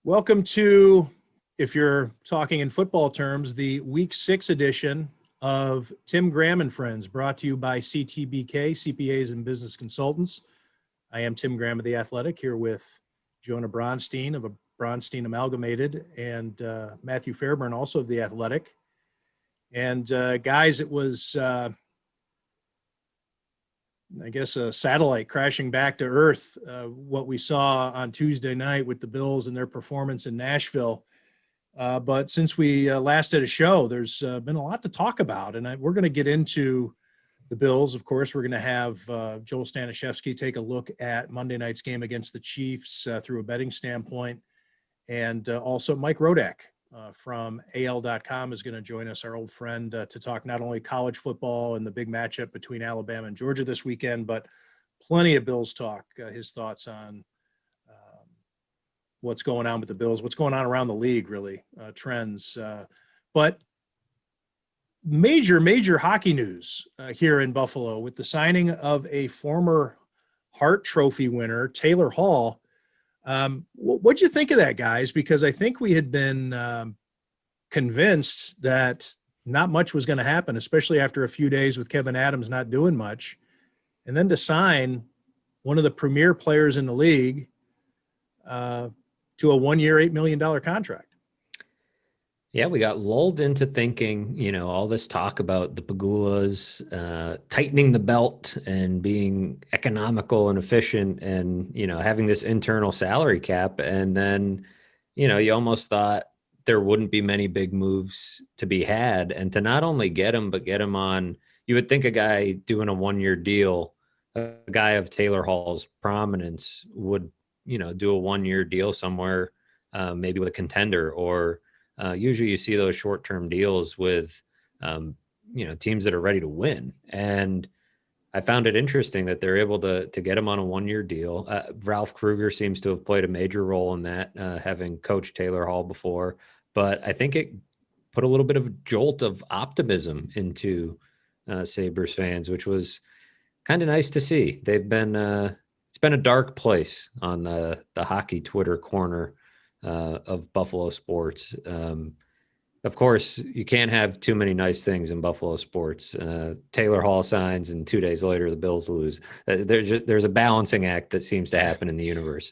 Welcome to, if you're talking in football terms, the Week 6 edition of Tim Graham and Friends, brought to you by CTBK, CPAs and Business Consultants. I am Tim Graham of The Athletic, here with Jonah Bronstein of Bronstein Amalgamated and Matthew Fairburn, also of The Athletic. And guys, it was, I guess, a satellite crashing back to earth, what we saw on Tuesday night with the Bills and their performance in Nashville. But since we last did a show, there's been a lot to talk about, and we're going to get into the Bills. Of course, we're going to have Joel Staniszewski take a look at Monday night's game against the Chiefs through a betting standpoint, and also Mike Rodak from AL.com is going to join us, our old friend, to talk not only college football and the big matchup between Alabama and Georgia this weekend, but plenty of Bills talk, his thoughts on what's going on with the Bills, what's going on around the league, really, trends. But major hockey news here in Buffalo with the signing of a former Hart Trophy winner, Taylor Hall. What'd you think of that, guys? Because I think we had been convinced that not much was going to happen, especially after a few days with Kevin Adams not doing much. And then to sign one of the premier players in the league to a 1-year, $8 million contract. Yeah, we got lulled into thinking, all this talk about the Pagulas tightening the belt and being economical and efficient and, having this internal salary cap. And then, you almost thought there wouldn't be many big moves to be had. And to not only get him, but get him on, you would think a guy doing a 1-year deal, a guy of Taylor Hall's prominence would, do a 1-year deal somewhere, maybe with a contender, or usually you see those short-term deals with, teams that are ready to win. And I found it interesting that they're able to get him on a 1-year deal. Ralph Kruger seems to have played a major role in that, having coached Taylor Hall before. But I think it put a little bit of a jolt of optimism into Sabres fans, which was kind of nice to see. They've been it's been a dark place on the hockey Twitter corner of Buffalo sports. Of course, you can't have too many nice things in Buffalo sports. Taylor Hall signs, and 2 days later, the Bills lose. There's a balancing act that seems to happen in the universe.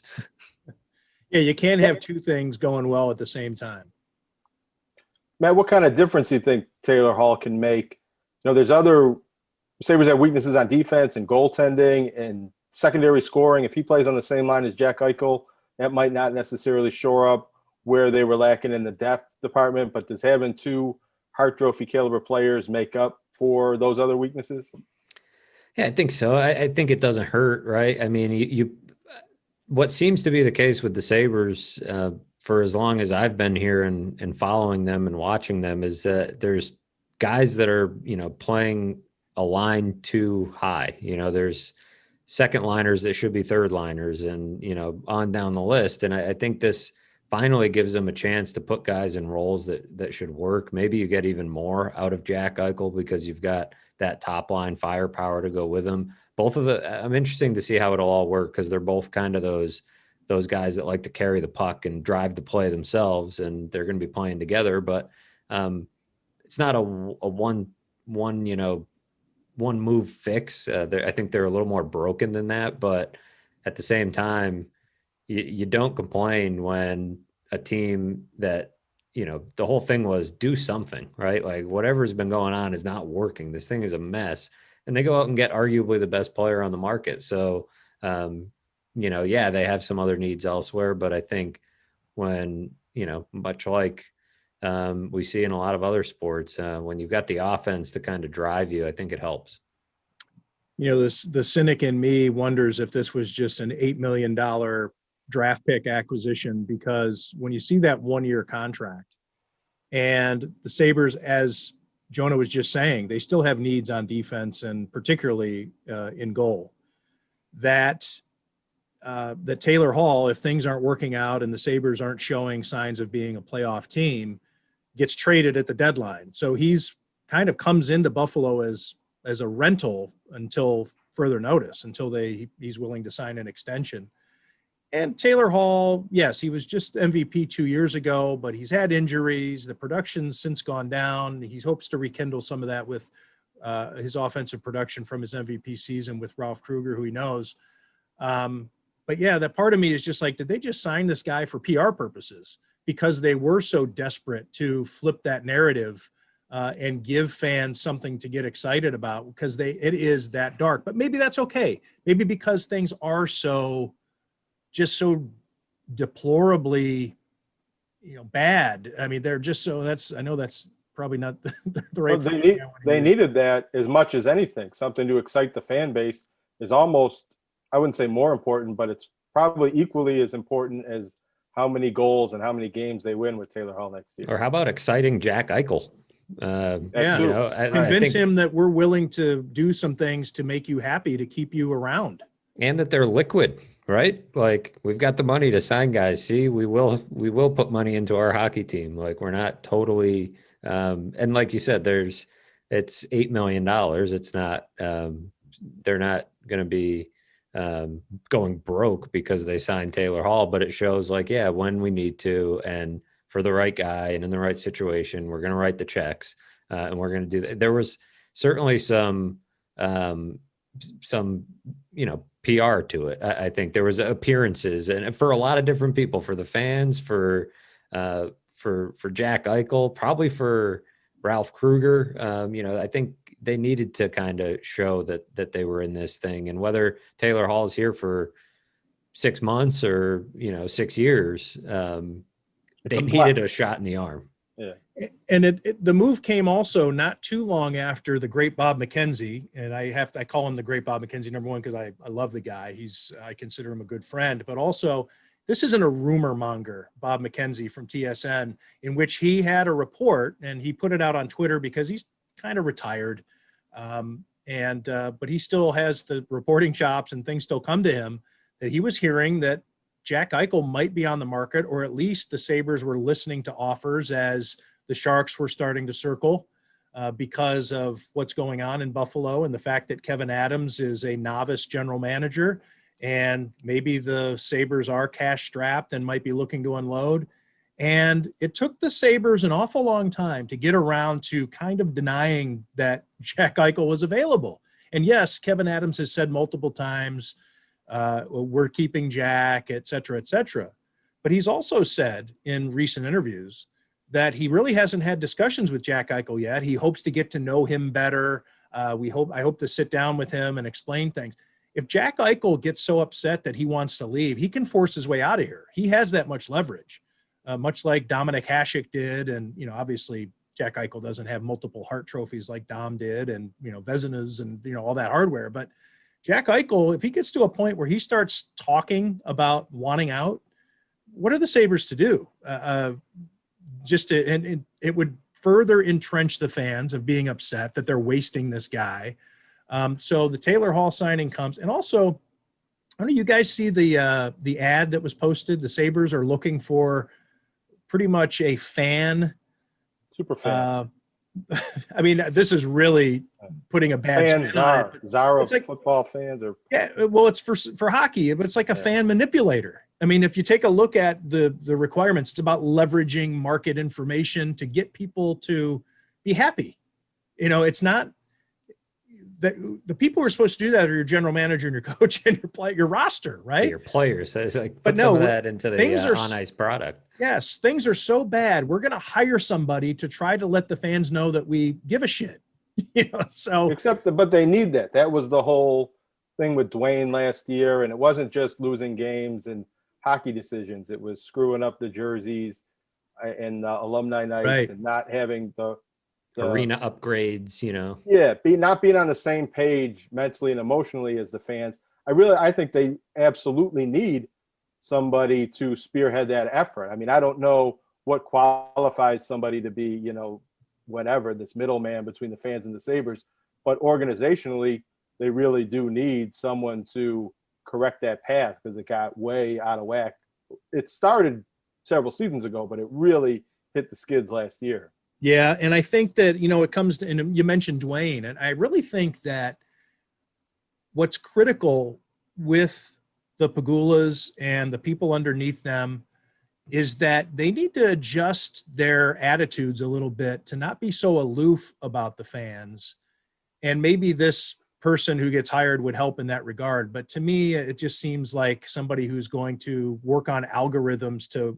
Yeah, you can't have two things going well at the same time. Matt, what kind of difference do you think Taylor Hall can make? There's other Sabres have weaknesses on defense and goaltending and secondary scoring. If he plays on the same line as Jack Eichel, that might not necessarily shore up where they were lacking in the depth department, but does having two Hart Trophy caliber players make up for those other weaknesses? Yeah, I think so. I think it doesn't hurt, right? I mean, what seems to be the case with the Sabres for as long as I've been here and following them and watching them is that there's guys that are, playing a line too high. There's second liners that should be third liners and, on down the list. And I think this finally gives them a chance to put guys in roles that should work. Maybe you get even more out of Jack Eichel because you've got that top line firepower to go with them. I'm interested to see how it'll all work because they're both kind of those guys that like to carry the puck and drive the play themselves, and they're going to be playing together. But it's not a one move fix. I think they're a little more broken than that, but at the same time, you don't complain when a team that, the whole thing was do something, right? Like whatever's been going on is not working. This thing is a mess. And they go out and get arguably the best player on the market. So, yeah, they have some other needs elsewhere, but I think when, much like we see in a lot of other sports, when you've got the offense to kind of drive you, I think it helps. The cynic in me wonders if this was just an $8 million draft pick acquisition, because when you see that 1-year contract and the Sabres, as Jonah was just saying, they still have needs on defense and particularly in goal, that Taylor Hall, if things aren't working out and the Sabres aren't showing signs of being a playoff team, gets traded at the deadline. So he's kind of comes into Buffalo as a rental until further notice, until he's willing to sign an extension. And Taylor Hall, yes, he was just MVP 2 years ago, but he's had injuries. The production's since gone down. He hopes to rekindle some of that with his offensive production from his MVP season with Ralph Kruger, who he knows. But yeah, that part of me is just like, did they just sign this guy for PR purposes because they were so desperate to flip that narrative and give fans something to get excited about because it is that dark? But maybe that's okay. Maybe because things are so deplorably, bad. I mean, they're just so I know that's probably not the right. Well, they needed that as much as anything. Something to excite the fan base is almost, I wouldn't say more important, but it's probably equally as important as how many goals and how many games they win with Taylor Hall next year. Or how about exciting Jack Eichel? Convince him that we're willing to do some things to make you happy, to keep you around. And that they're liquid, right? Like, we've got the money to sign guys. See, we will put money into our hockey team. Like, we're not totally, and like you said, it's $8 million. It's not, they're not going to be going broke because they signed Taylor Hall, but it shows like, yeah, when we need to, and for the right guy and in the right situation, we're going to write the checks and we're going to do that. There was certainly some, PR to it. I think there was appearances, and for a lot of different people, for the fans, for Jack Eichel, probably for Ralph Kruger. I think they needed to kind of show that they were in this thing, and whether Taylor Hall is here for 6 months or 6 years, they needed a shot in the arm. Yeah. And the move came also not too long after the great Bob McKenzie, and I call him the great Bob McKenzie, number one, because I love the guy. I consider him a good friend, but also this isn't a rumor monger, Bob McKenzie from TSN, in which he had a report and he put it out on Twitter because he's kind of retired. But he still has the reporting chops and things still come to him, that he was hearing that Jack Eichel might be on the market, or at least the Sabres were listening to offers as the Sharks were starting to circle because of what's going on in Buffalo and the fact that Kevin Adams is a novice general manager, and maybe the Sabres are cash strapped and might be looking to unload. And it took the Sabres an awful long time to get around to kind of denying that Jack Eichel was available. And yes, Kevin Adams has said multiple times, we're keeping Jack, et cetera, et cetera. But he's also said in recent interviews that he really hasn't had discussions with Jack Eichel yet. He hopes to get to know him better. I hope to sit down with him and explain things. If Jack Eichel gets so upset that he wants to leave, he can force his way out of here. He has that much leverage, much like Dominik Hasek did. And, obviously Jack Eichel doesn't have multiple Hart trophies like Dom did, and, Vezinas and, all that hardware. But Jack Eichel, if he gets to a point where he starts talking about wanting out, what are the Sabres to do? And it would further entrench the fans of being upset that they're wasting this guy. So the Taylor Hall signing comes, and also, I don't know, you guys see the ad that was posted. The Sabres are looking for pretty much a fan, super fan. I mean, this is really putting a bad spin on it. Zara like, football fans, or well, it's for hockey, but it's like a fan manipulator. I mean, if you take a look at the requirements, it's about leveraging market information to get people to be happy. It's not that the people who are supposed to do that are your general manager and your coach and your roster, right? Your players. It's like put some of that into the on-ice product. Yes, things are so bad. We're going to hire somebody to try to let the fans know that we give a shit. But they need that. That was the whole thing with Dwayne last year, and it wasn't just losing games and hockey decisions. It was screwing up the jerseys and alumni nights, right, and not having the arena upgrades. Not being on the same page mentally and emotionally as the fans. I think they absolutely need somebody to spearhead that effort. I mean, I don't know what qualifies somebody to be, whatever, this middleman between the fans and the Sabres, but organizationally, they really do need someone to correct that path because it got way out of whack. It started several seasons ago, but it really hit the skids last year. Yeah, and I think that, it comes to, and you mentioned Dwayne, and I really think that what's critical with the Pagulas and the people underneath them is that they need to adjust their attitudes a little bit to not be so aloof about the fans. And maybe this person who gets hired would help in that regard. But to me, it just seems like somebody who's going to work on algorithms to,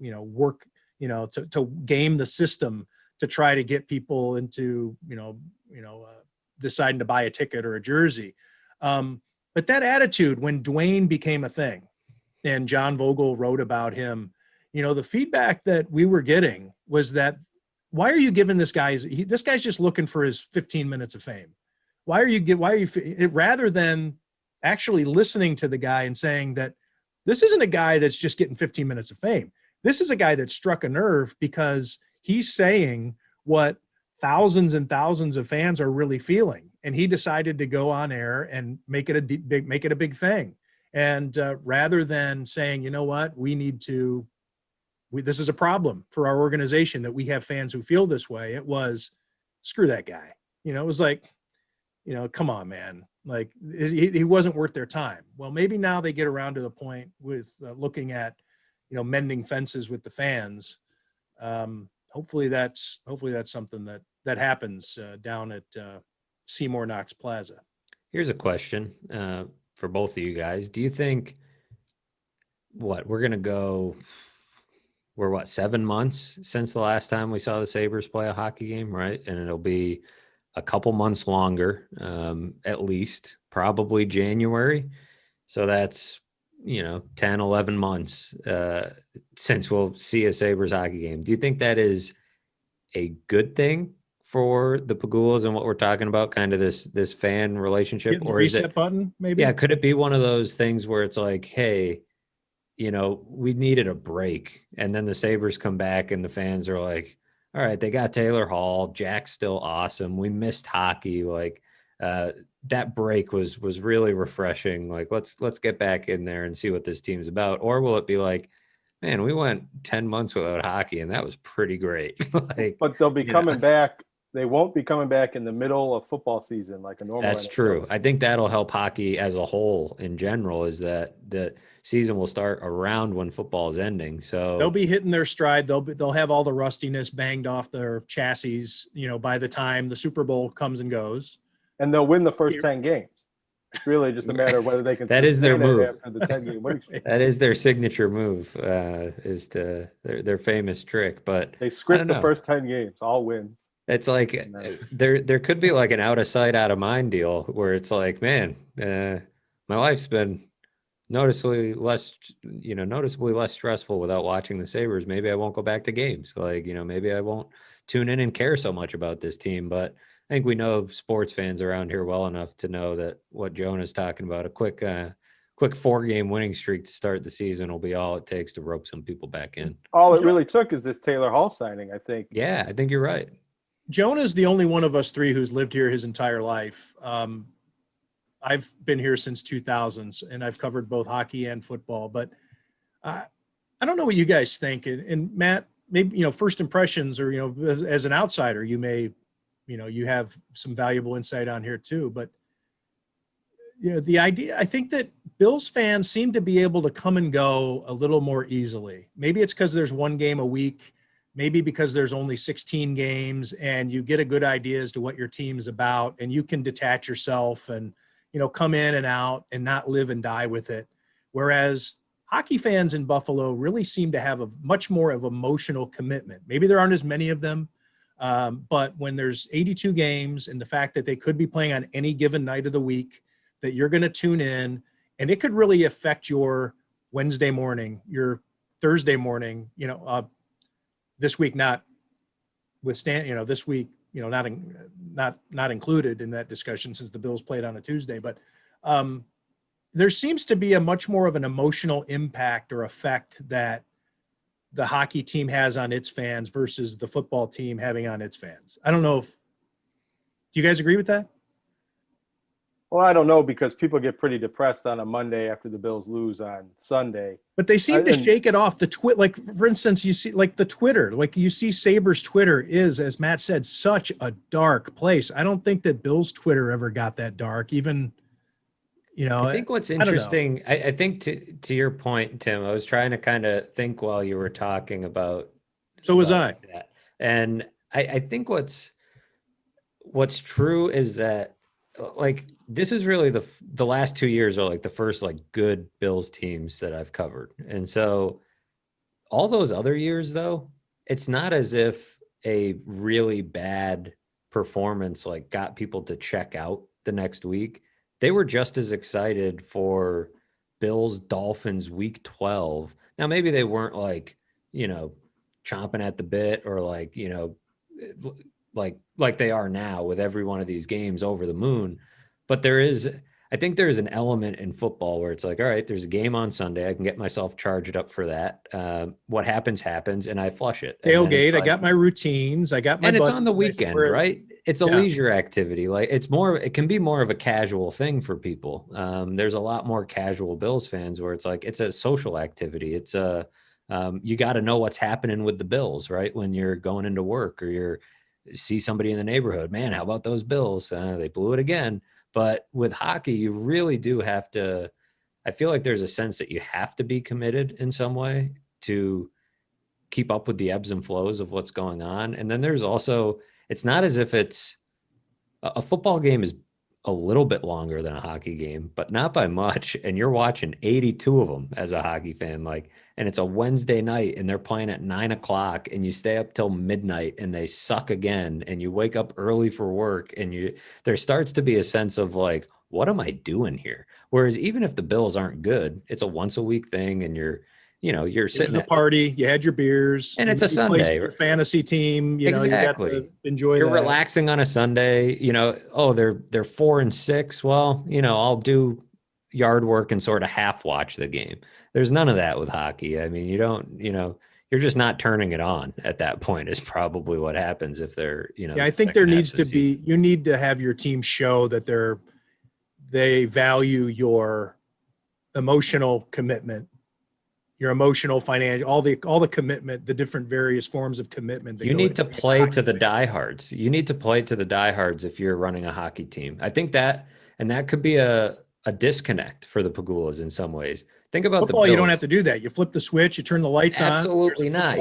to game the system to try to get people into, deciding to buy a ticket or a jersey. But that attitude, when Dwayne became a thing and John Vogel wrote about him, the feedback that we were getting was that, why are you giving this guy's just looking for his 15 minutes of fame? Rather than actually listening to the guy and saying that this isn't a guy that's just getting 15 minutes of fame. This is a guy that struck a nerve because he's saying what thousands and thousands of fans are really feeling. And he decided to go on air and make it a big thing. And rather than saying, you know what, this is a problem for our organization that we have fans who feel this way. It was, screw that guy. It was like, come on, man. Like he wasn't worth their time. Well, maybe now they get around to the point with looking at, mending fences with the fans. Hopefully that's something that happens down at Seymour Knox Plaza. Here's a question for both of you guys. Do you think we're 7 months since the last time we saw the Sabres play a hockey game, right? And it'll be a couple months longer, at least, probably January. So that's, 10, 11 months since we'll see a Sabres hockey game. Do you think that is a good thing for the Pagulas and what we're talking about, kind of this fan relationship? Or is it button, maybe? Yeah, could it be one of those things where it's like, hey, we needed a break, and then the Sabres come back and the fans are like, all right, they got Taylor Hall, Jack's still awesome, we missed hockey, like that break was really refreshing, like let's get back in there and see what this team's about? Or will it be like, man, we went 10 months without hockey and that was pretty great? But they'll be coming back. They won't be coming back in the middle of football season like a normal. That's true. I think that'll help hockey as a whole in general, is that the season will start around when football is ending. So they'll be hitting their stride. They'll have all the rustiness banged off their chassis, by the time the Super Bowl comes and goes. And they'll win the first 10 games. It's really just a matter of whether they can. That is their move. After the 10-game winning streak. That is their signature move, is their famous trick. But they script the first 10 games, all wins. It's like there could be like an out of sight, out of mind deal where it's like, man, my life's been noticeably less stressful without watching the Sabres. Maybe I won't go back to games. Like, maybe I won't tune in and care so much about this team. But I think we know sports fans around here well enough to know that what Jonah's talking about, a quick 4-game winning streak to start the season, will be all it takes to rope some people back in. All it really took is this Taylor Hall signing, I think. Yeah, I think you're right. Jonah's the only one of us three who's lived here his entire life. I've been here since 2000s, and I've covered both hockey and football. But I don't know what you guys think. And Matt, maybe, first impressions, or, as an outsider, you may, you have some valuable insight on here too. But, the idea, I think that Bills fans seem to be able to come and go a little more easily. Maybe it's because there's one game a week. Maybe because there's only 16 games and you get a good idea as to what your team is about, and you can detach yourself and, come in and out and not live and die with it. Whereas hockey fans in Buffalo really seem to have a much more of emotional commitment. Maybe there aren't as many of them, but when there's 82 games and the fact that they could be playing on any given night of the week, that you're going to tune in, and it could really affect your Wednesday morning, your Thursday morning, this week, not withstand, this week, not included in that discussion since the Bills played on a Tuesday, but there seems to be a much more of an emotional impact or effect that the hockey team has on its fans versus the football team having on its fans. I don't know do you guys agree with that? Well, I don't know, because people get pretty depressed on a Monday after the Bills lose on Sunday. But they seem to shake it off. Like, for instance, you see, like the Twitter, like you see Sabres Twitter is, as Matt said, such a dark place. I don't think that Bills Twitter ever got that dark. Even I think what's I don't know. interesting, I think to your point, Tim, I was trying to kind of think while you were talking about. So was I. That. And I think what's true is that like this is really the last 2 years are like the first like good Bills teams that I've covered. And so all those other years though, it's not as if a really bad performance like got people to check out the next week. They were just as excited for Bills Dolphins week 12. Now maybe they weren't like, chomping at the bit or like, like they are now with every one of these games over the moon. But I think there's an element in football where it's like, all right, there's a game on Sunday. I can get myself charged up for that. What happens, and I flush it. Tailgate. Like, I got my routines. I got my. And it's on the weekend, right? It's a leisure activity. Like it can be more of a casual thing for people. There's a lot more casual Bills fans where it's like, it's a social activity. It's you got to know what's happening with the Bills, right? When you're going into work or see somebody in the neighborhood, man, how about those Bills? They blew it again. But with hockey, you really do have to, I feel like there's a sense that you have to be committed in some way to keep up with the ebbs and flows of what's going on. And then there's also, it's not as if it's a football game is a little bit longer than a hockey game, but not by much. And you're watching 82 of them as a hockey fan, like, and it's a Wednesday night and they're playing at 9 o'clock and you stay up till midnight and they suck again. And you wake up early for work and there starts to be a sense of like, what am I doing here? Whereas even if the Bills aren't good, it's a once a week thing and you're sitting at a party, you had your beers, and it's a Sunday. Your fantasy team, exactly. You got to enjoy. You're that. relaxing on a Sunday. Oh, they're 4-6. Well, I'll do yard work and sort of half watch the game. There's none of that with hockey. I mean, you don't. You're just not turning it on at that point. Is probably what happens if they're. Yeah, I think there needs to be. You need to have your team show that they value your emotional commitment. Your emotional, financial, all the commitment, the different various forms of commitment. You need to play to the diehards. You need to play to the diehards if you're running a hockey team. I think that could be a disconnect for the Pagulas in some ways. Think about football. You don't have to do that. You flip the switch, you turn the lights on. Absolutely not.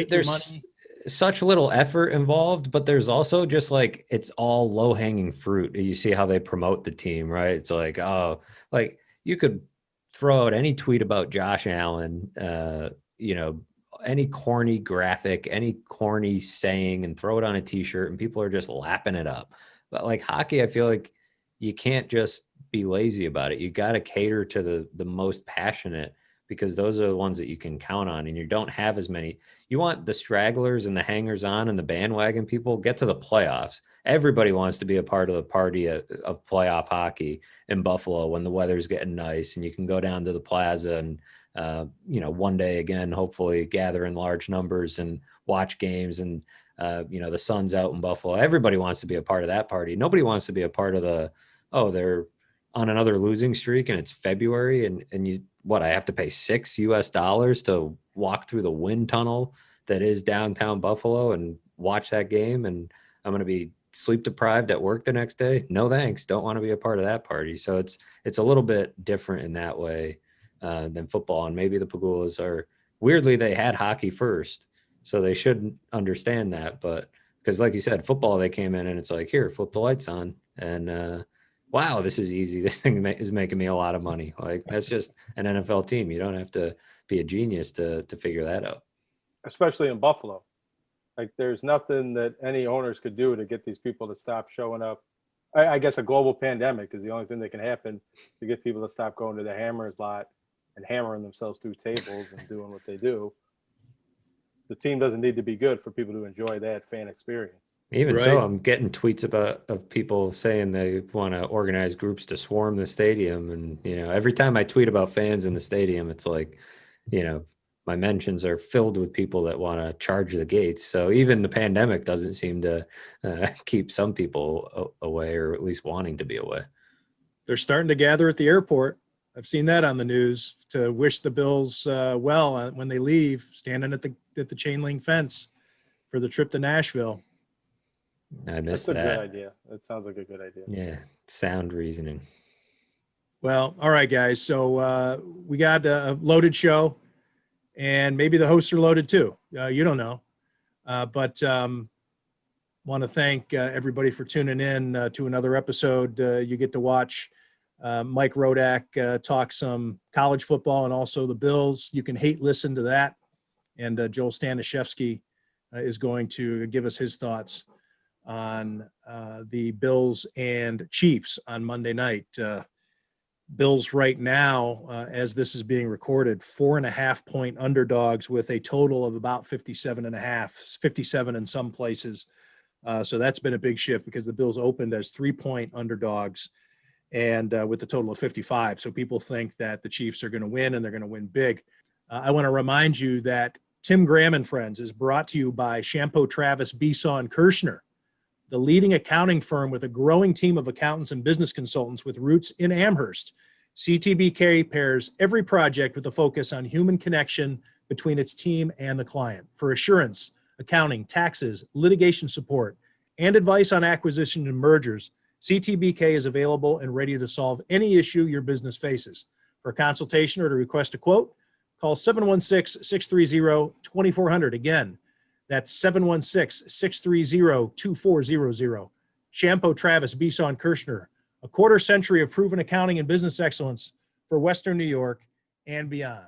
There's such little effort involved, but there's also just like, it's all low hanging fruit. You see how they promote the team, right? It's like, oh, like you could throw out any tweet about Josh Allen, any corny graphic, any corny saying, and throw it on a t-shirt and people are just lapping it up. But like hockey, I feel like you can't just be lazy about it. You got to cater to the most passionate, because those are the ones that you can count on, and you don't have as many. You want the stragglers and the hangers on and the bandwagon people get to the playoffs. Everybody wants to be a part of the party of playoff hockey in Buffalo when the weather's getting nice and you can go down to the plaza and, one day again, hopefully gather in large numbers and watch games. And, the sun's out in Buffalo. Everybody wants to be a part of that party. Nobody wants to be a part of they're on another losing streak and it's February and I have to pay $6 to walk through the wind tunnel that is downtown Buffalo and watch that game. And I'm going to be sleep deprived at work the next day. No, thanks. Don't want to be a part of that party. So it's a little bit different in that way than football. And maybe the Pagulas weirdly, they had hockey first. So they should understand that. But because like you said, football, they came in and it's like, here, flip the lights on. And, wow, this is easy. This thing is making me a lot of money. Like that's just an NFL team. You don't have to be a genius to figure that out. Especially in Buffalo. Like there's nothing that any owners could do to get these people to stop showing up. I guess a global pandemic is the only thing that can happen to get people to stop going to the Hammers lot and hammering themselves through tables and doing what they do. The team doesn't need to be good for people to enjoy that fan experience. Even so, I'm getting tweets of people saying they want to organize groups to swarm the stadium. And, every time I tweet about fans in the stadium, it's like, my mentions are filled with people that want to charge the gates. So even the pandemic doesn't seem to keep some people away, or at least wanting to be away. They're starting to gather at the airport. I've seen that on the news to wish the Bills well when they leave, standing at the chain link fence for the trip to Nashville. I missed that. That's a good idea. That sounds like a good idea. Yeah, sound reasoning. Well, all right, guys. So we got a loaded show, and maybe the hosts are loaded too. You don't know. But want to thank everybody for tuning in to another episode. You get to watch Mike Rodak talk some college football and also the Bills. You can listen to that. And Joel Staniszewski is going to give us his thoughts on the Bills and Chiefs on Monday night. Bills right now, as this is being recorded, 4.5-point underdogs with a total of about 57 in some places. So that's been a big shift because the Bills opened as 3-point underdogs and with a total of 55. So people think that the Chiefs are going to win and they're going to win big. I want to remind you that Tim Graham and Friends is brought to you by Shampoo Travis, Besaw, and Kirshner, the leading accounting firm with a growing team of accountants and business consultants with roots in Amherst. CTBK pairs every project with a focus on human connection between its team and the client. For assurance, accounting, taxes, litigation support, and advice on acquisition and mergers, CTBK is available and ready to solve any issue your business faces. For a consultation or to request a quote, call 716-630-2400. Again, that's 716-630-2400. Shampoo Travis, Besaw, and Kirshner, a quarter century of proven accounting and business excellence for Western New York and beyond.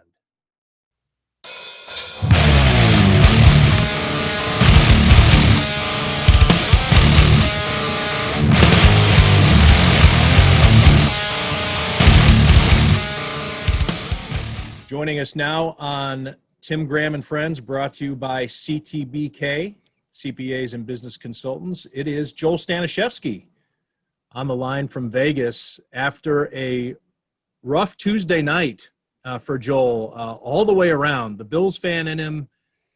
Joining us now on Tim Graham and Friends, brought to you by CTBK, CPAs and Business Consultants. It is Joel Staniszewski on the line from Vegas after a rough Tuesday night for Joel all the way around. The Bills fan in him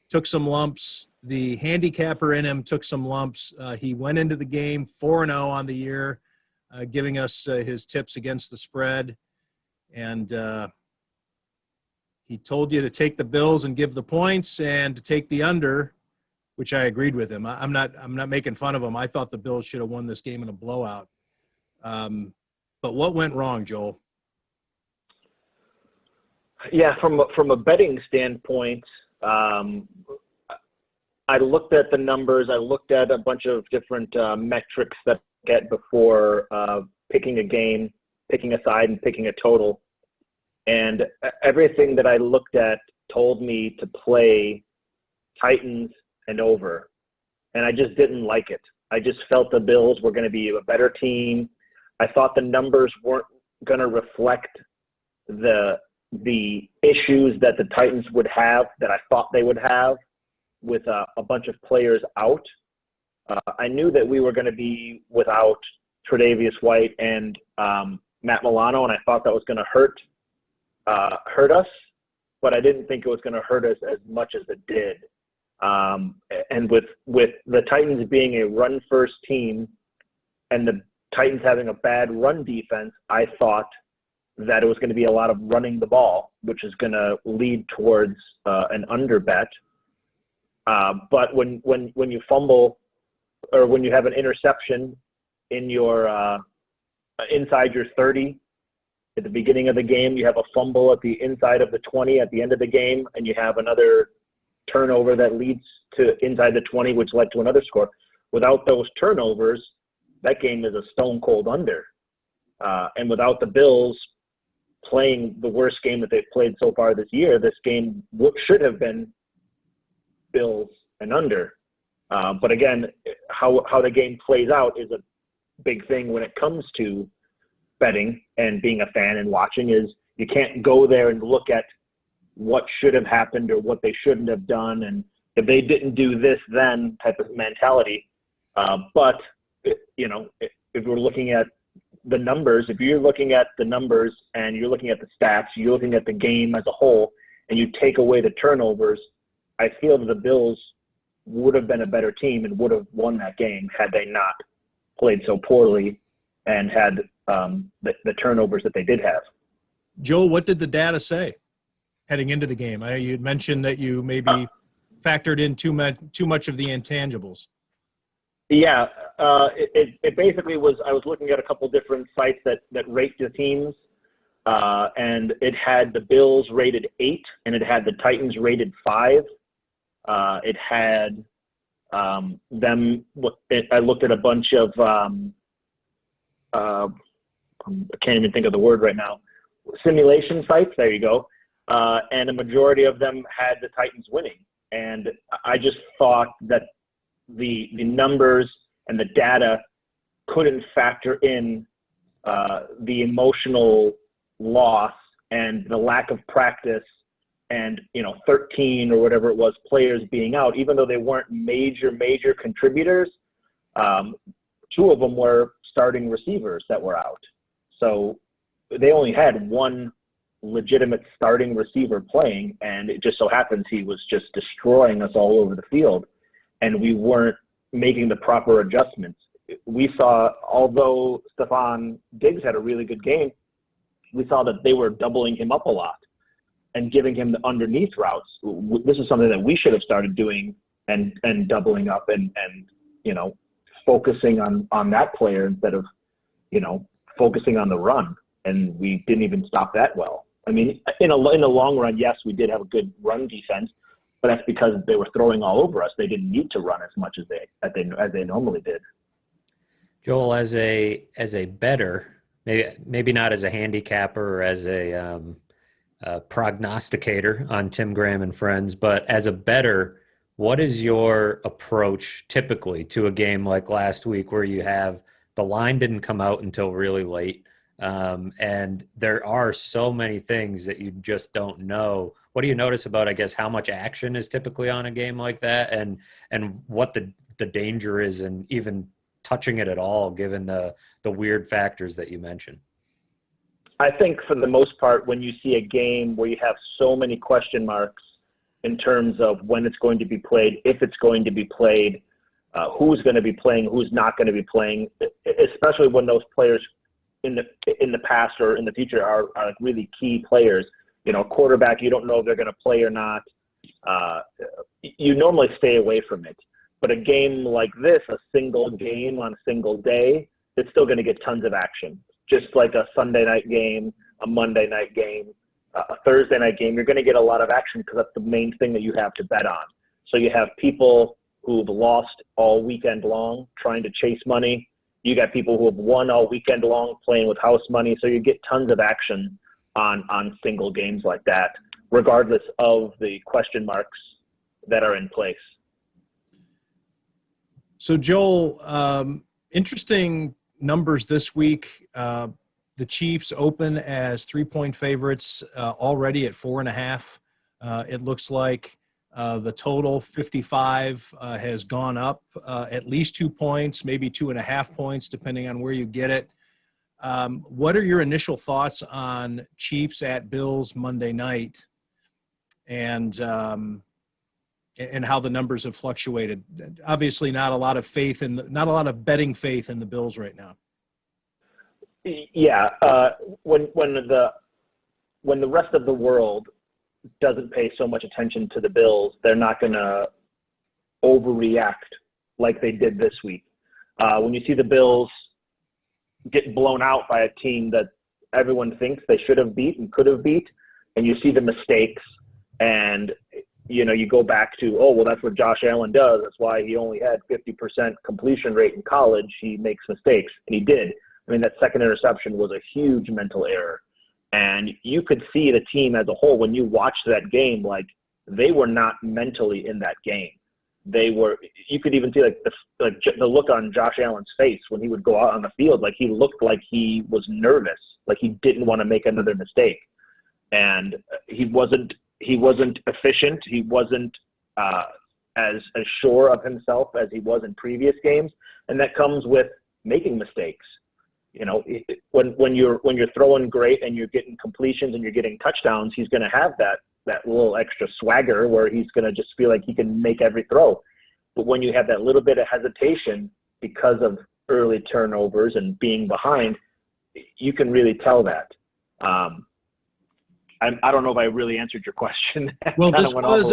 took some lumps. The handicapper in him took some lumps. He went into the game 4-0 on the year, giving us his tips against the spread. And he told you to take the Bills and give the points and to take the under, which I agreed with him. I'm not making fun of him. I thought the Bills should have won this game in a blowout. But what went wrong, Joel? Yeah, from a betting standpoint, I looked at the numbers. I looked at a bunch of different metrics that I get before picking a game, picking a side, and picking a total. And everything that I looked at told me to play Titans and over. And I just didn't like it. I just felt the Bills were going to be a better team. I thought the numbers weren't going to reflect the issues that the Titans would have, that I thought they would have with a bunch of players out. I knew that we were going to be without Tre'Davious White and Matt Milano, and I thought that was going to hurt us, but I didn't think it was going to hurt us as much as it did. And with the Titans being a run-first team and the Titans having a bad run defense, I thought that it was going to be a lot of running the ball, which is going to lead towards an under bet. But when you fumble or when you have an interception in your inside your 30 at the beginning of the game, you have a fumble at the inside of the 20 at the end of the game, and you have another turnover that leads to inside the 20, which led to another score. Without those turnovers, that game is a stone cold under. And without the Bills playing the worst game that they've played so far this year, this game should have been Bills and under. But again, how the game plays out is a big thing when it comes to betting and being a fan and watching. Is you can't go there and look at what should have happened or what they shouldn't have done, and if they didn't do this then type of mentality. But you know, if we're looking at the numbers, if you're looking at the numbers and you're looking at the stats, you're looking at the game as a whole, and you take away the turnovers, I feel that the Bills would have been a better team and would have won that game had they not played so poorly and had the turnovers that they did have. Joel, what did the data say heading into the game? You had mentioned that you maybe factored in too much of the intangibles. Yeah, it basically was, I was looking at a couple different sites that rate the teams, and it had the Bills rated 8, and it had the Titans rated 5. It had them. I looked at a bunch of I can't even think of the word right now. Simulation sites. There you go. And a majority of them had the Titans winning. And I just thought that the numbers and the data couldn't factor in the emotional loss and the lack of practice and 13 or whatever it was players being out, even though they weren't major contributors. 2 of them were starting receivers that were out, so they only had one legitimate starting receiver playing, and it just so happens he was just destroying us all over the field, and we weren't making the proper adjustments. We saw, although Stefan Diggs had a really good game, we saw that they were doubling him up a lot and giving him the underneath routes. This is something that we should have started doing and doubling up and focusing on that player instead of, focusing on the run. And we didn't even stop that well. I mean, in the long run, yes, we did have a good run defense, but that's because they were throwing all over us. They didn't need to run as much as they normally did. Joel, as a bettor, maybe not as a handicapper or as a prognosticator on Tim Graham and friends, but as a bettor, what is your approach typically to a game like last week where you have the line didn't come out until really late, and there are so many things that you just don't know? What do you notice about, I guess, how much action is typically on a game like that, and what the danger is in even touching it at all, given the weird factors that you mentioned? I think for the most part, when you see a game where you have so many question marks in terms of when it's going to be played, if it's going to be played, who's going to be playing, who's not going to be playing, especially when those players in the past or in the future are like really key players. Quarterback, you don't know if they're going to play or not. You normally stay away from it. But a game like this, a single game on a single day, it's still going to get tons of action. Just like a Sunday night game, a Monday night game, a Thursday night game, you're going to get a lot of action because that's the main thing that you have to bet on. So you have people who've lost all weekend long trying to chase money. You got people who have won all weekend long playing with house money. So you get tons of action on single games like that, regardless of the question that are in place. So Joel, interesting numbers this week. The Chiefs open as 3-point favorites already at 4.5. It looks like the total 55 has gone up at least 2 points, maybe 2.5 points, depending on where you get it. What are your initial thoughts on Chiefs at Bills Monday night, and how the numbers have fluctuated? Obviously, not a lot of betting faith in the Bills right now. Yeah, when the rest of the world doesn't pay so much attention to the Bills, they're not going to overreact like they did this week. When you see the Bills get blown out by a team that everyone thinks they should have beat and could have beat, and you see the mistakes, and you go back to, oh, well, that's what Josh Allen does. That's why he only had 50% completion rate in college. He makes mistakes, and he did. I mean, that second interception was a huge mental error. And you could see the team as a whole, when you watched that game, like, they were not mentally in that game. You could even see the look on Josh Allen's face when he would go out on the field. Like, he looked like he was nervous, like he didn't want to make another mistake. And he wasn't efficient. He wasn't as sure of himself as he was in previous games. And that comes with making mistakes. When you're throwing great and you're getting completions and you're getting touchdowns, he's going to have that little extra swagger where he's going to just feel like he can make every throw. But when you have that little bit of hesitation because of early turnovers and being behind, you can really tell that. I don't know if I really answered your question. Well, this was,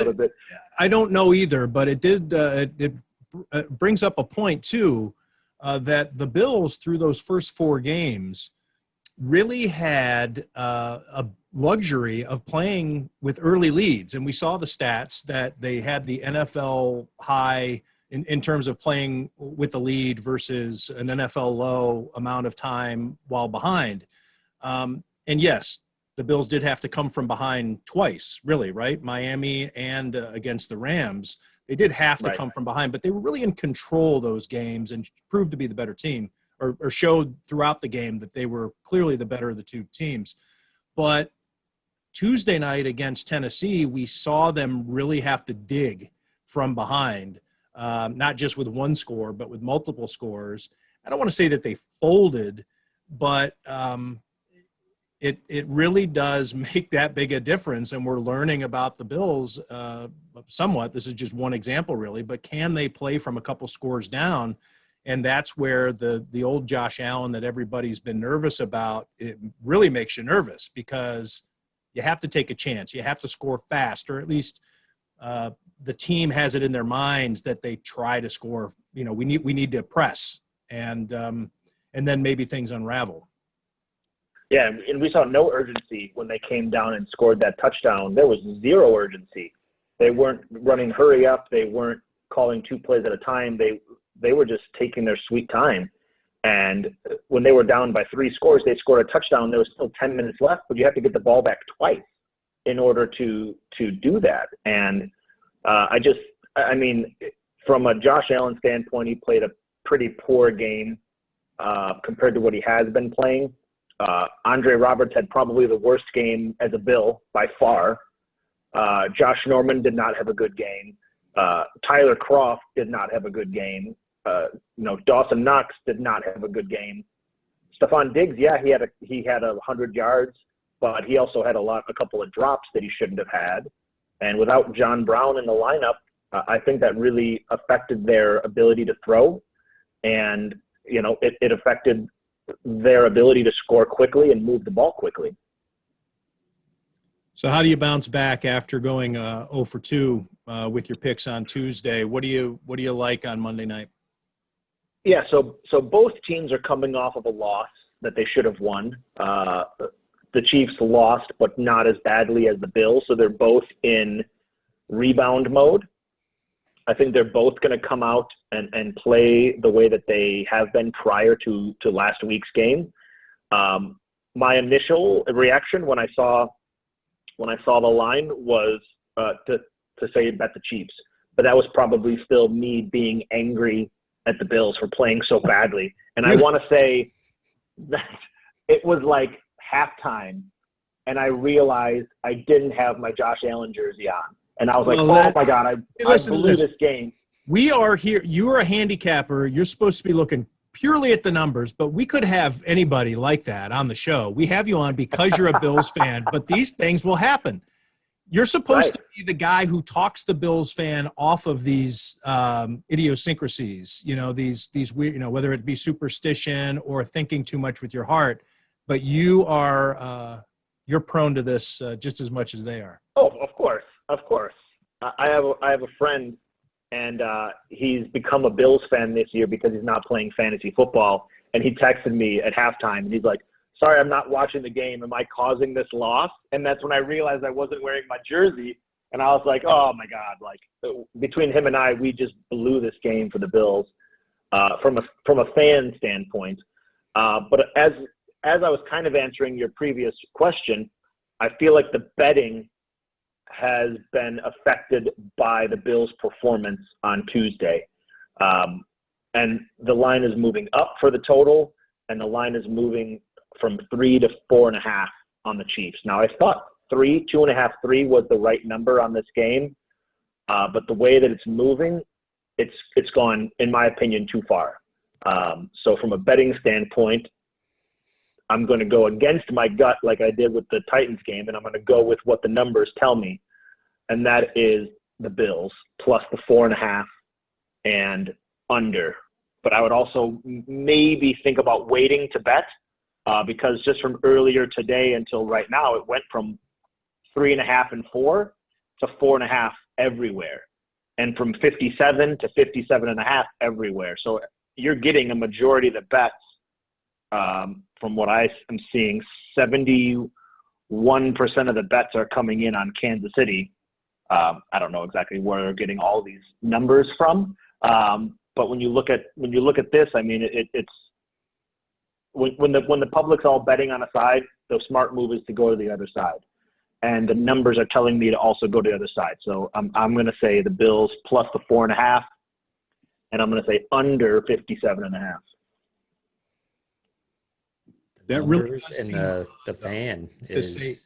I don't know either, but it did. It brings up a point too, that the Bills through those first 4 games really had a luxury of playing with early leads. And we saw the stats that they had the NFL high in terms of playing with the lead versus an NFL low amount of time while behind. And yes, the Bills did have to come from behind twice, really, right? Miami and against the Rams. They did have to come from behind, but they were really in control those games and proved to be the better team, or showed throughout the game that they were clearly the better of the two teams. But Tuesday night against Tennessee, we saw them really have to dig from behind, not just with one score, but with multiple scores. I don't want to say that they folded, but it really does make that big a difference. And we're learning about the Bills somewhat. This is just one example, really, but can they play from a couple scores down? And that's where the old Josh Allen that everybody's been nervous about, it really makes you nervous, because you have to take a chance. You have to score fast, or at least the team has it in their minds that they try to score. You know, we need to press, and then maybe things unravel. Yeah, and we saw no urgency when they came down and scored that touchdown. There was zero urgency. They weren't running hurry up. They weren't calling two plays at a time. They were just taking their sweet time. And when they were down by 3 scores, they scored a touchdown. There was still 10 minutes left, but you have to get the ball back twice in order to do that. And I mean, from a Josh Allen standpoint, he played a pretty poor game compared to what he has been playing. Andre Roberts had probably the worst game as a Bill by far. Josh Norman did not have a good game. Tyler Kroft did not have a good game. Dawson Knox did not have a good game. Stephon Diggs, yeah, he had 100 yards, but he also had a couple of drops that he shouldn't have had. And without John Brown in the lineup, I think that really affected their ability to throw, and it affected their ability to score quickly and move the ball quickly. So how do you bounce back after going 0 for 2 with your picks on Tuesday? What do you like on Monday night? Yeah, so both teams are coming off of a loss that they should have won. The Chiefs lost, but not as badly as the Bills, so they're both in rebound mode. I think they're both going to come out and play the way that they have been prior to last week's game. My initial reaction when I saw the line was to say bet the Chiefs, but that was probably still me being angry at the Bills for playing so badly. And I want to say that it was like halftime, and I realized I didn't have my Josh Allen jersey on. And I was like, oh my God, I blew this game. We are here. You are a handicapper. You're supposed to be looking purely at the numbers, but we could have anybody like that on the show. We have you on because you're a Bills fan, but these things will happen. You're supposed to be the guy who talks the Bills fan off of these idiosyncrasies, these weird, whether it be superstition or thinking too much with your heart, but you're prone to this just as much as they are. Oh, of course. I have a friend, and he's become a Bills fan this year because he's not playing fantasy football. And he texted me at halftime, and he's like, sorry, I'm not watching the game. Am I causing this loss? And that's when I realized I wasn't wearing my jersey. And I was like, oh my God, like between him and I, we just blew this game for the Bills from a fan standpoint. But as I was kind of answering your previous question, I feel like the betting has been affected by the Bills' performance on Tuesday. And the line is moving up for the total, and the line is moving from 3 to 4.5 on the Chiefs. Now, I thought 2.5, 3 was the right number on this game, but the way that it's moving, it's gone, in my opinion, too far. So from a betting standpoint, I'm going to go against my gut like I did with the Titans game, and I'm going to go with what the numbers tell me, and that is the Bills plus the 4.5 and under. But I would also maybe think about waiting to bet because just from earlier today until right now, it went from 3.5 and 4 to 4.5 everywhere, and from 57 to 57.5 everywhere. So you're getting a majority of the bets from what I am seeing, 71% of the bets are coming in on Kansas City. I don't know exactly where they're getting all these numbers from, but when you look at this, I mean, it's when the public's all betting on a side, the smart move is to go to the other side, and the numbers are telling me to also go to the other side. So I'm going to say the Bills plus the 4.5, and I'm going to say under 57.5. That really Numbers does and seem the fan to say- is.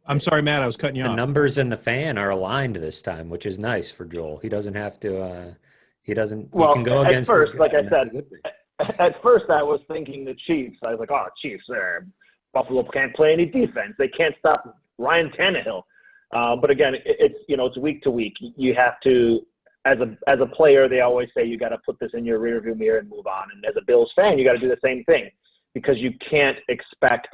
I'm sorry, Matt, I was cutting you The off. numbers and the fan are aligned this time, which is nice for Joel. He doesn't have to. He doesn't. Well, he can go at against first, his like gut, I and that's a said, good thing. At first, I was thinking the Chiefs. I was like, oh, Chiefs, Buffalo can't play any defense. They can't stop Ryan Tannehill. But again, it's week to week. You have to, as a player, they always say you got to put this in your rearview mirror and move on. And as a Bills fan, you got to do the same thing, because you can't expect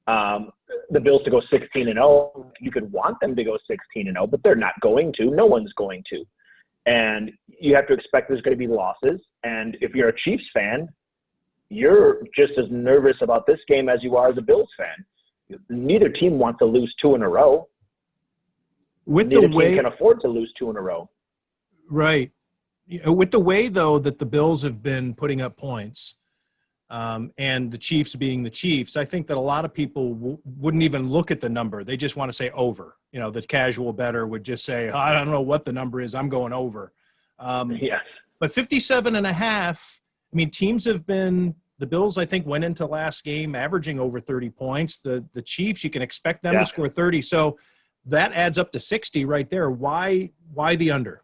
the Bills to go 16-0. You could want them to go 16-0, but they're not going to. No one's going to. And you have to expect there's going to be losses. And if you're a Chiefs fan, you're just as nervous about this game as you are as a Bills fan. Neither team wants to lose 2 in a row. Neither team can afford to lose 2 in a row. Right. With the way, though, that the Bills have been putting up points, and the Chiefs being the Chiefs, I think that a lot of people wouldn't even look at the number. They just want to say over. The casual bettor would just say, I don't know what the number is, I'm going over. Yes. But 57.5, I mean, teams have been – the Bills, I think, went into last game averaging over 30 points. The Chiefs, you can expect them to score 30. So that adds up to 60 right there. Why the under?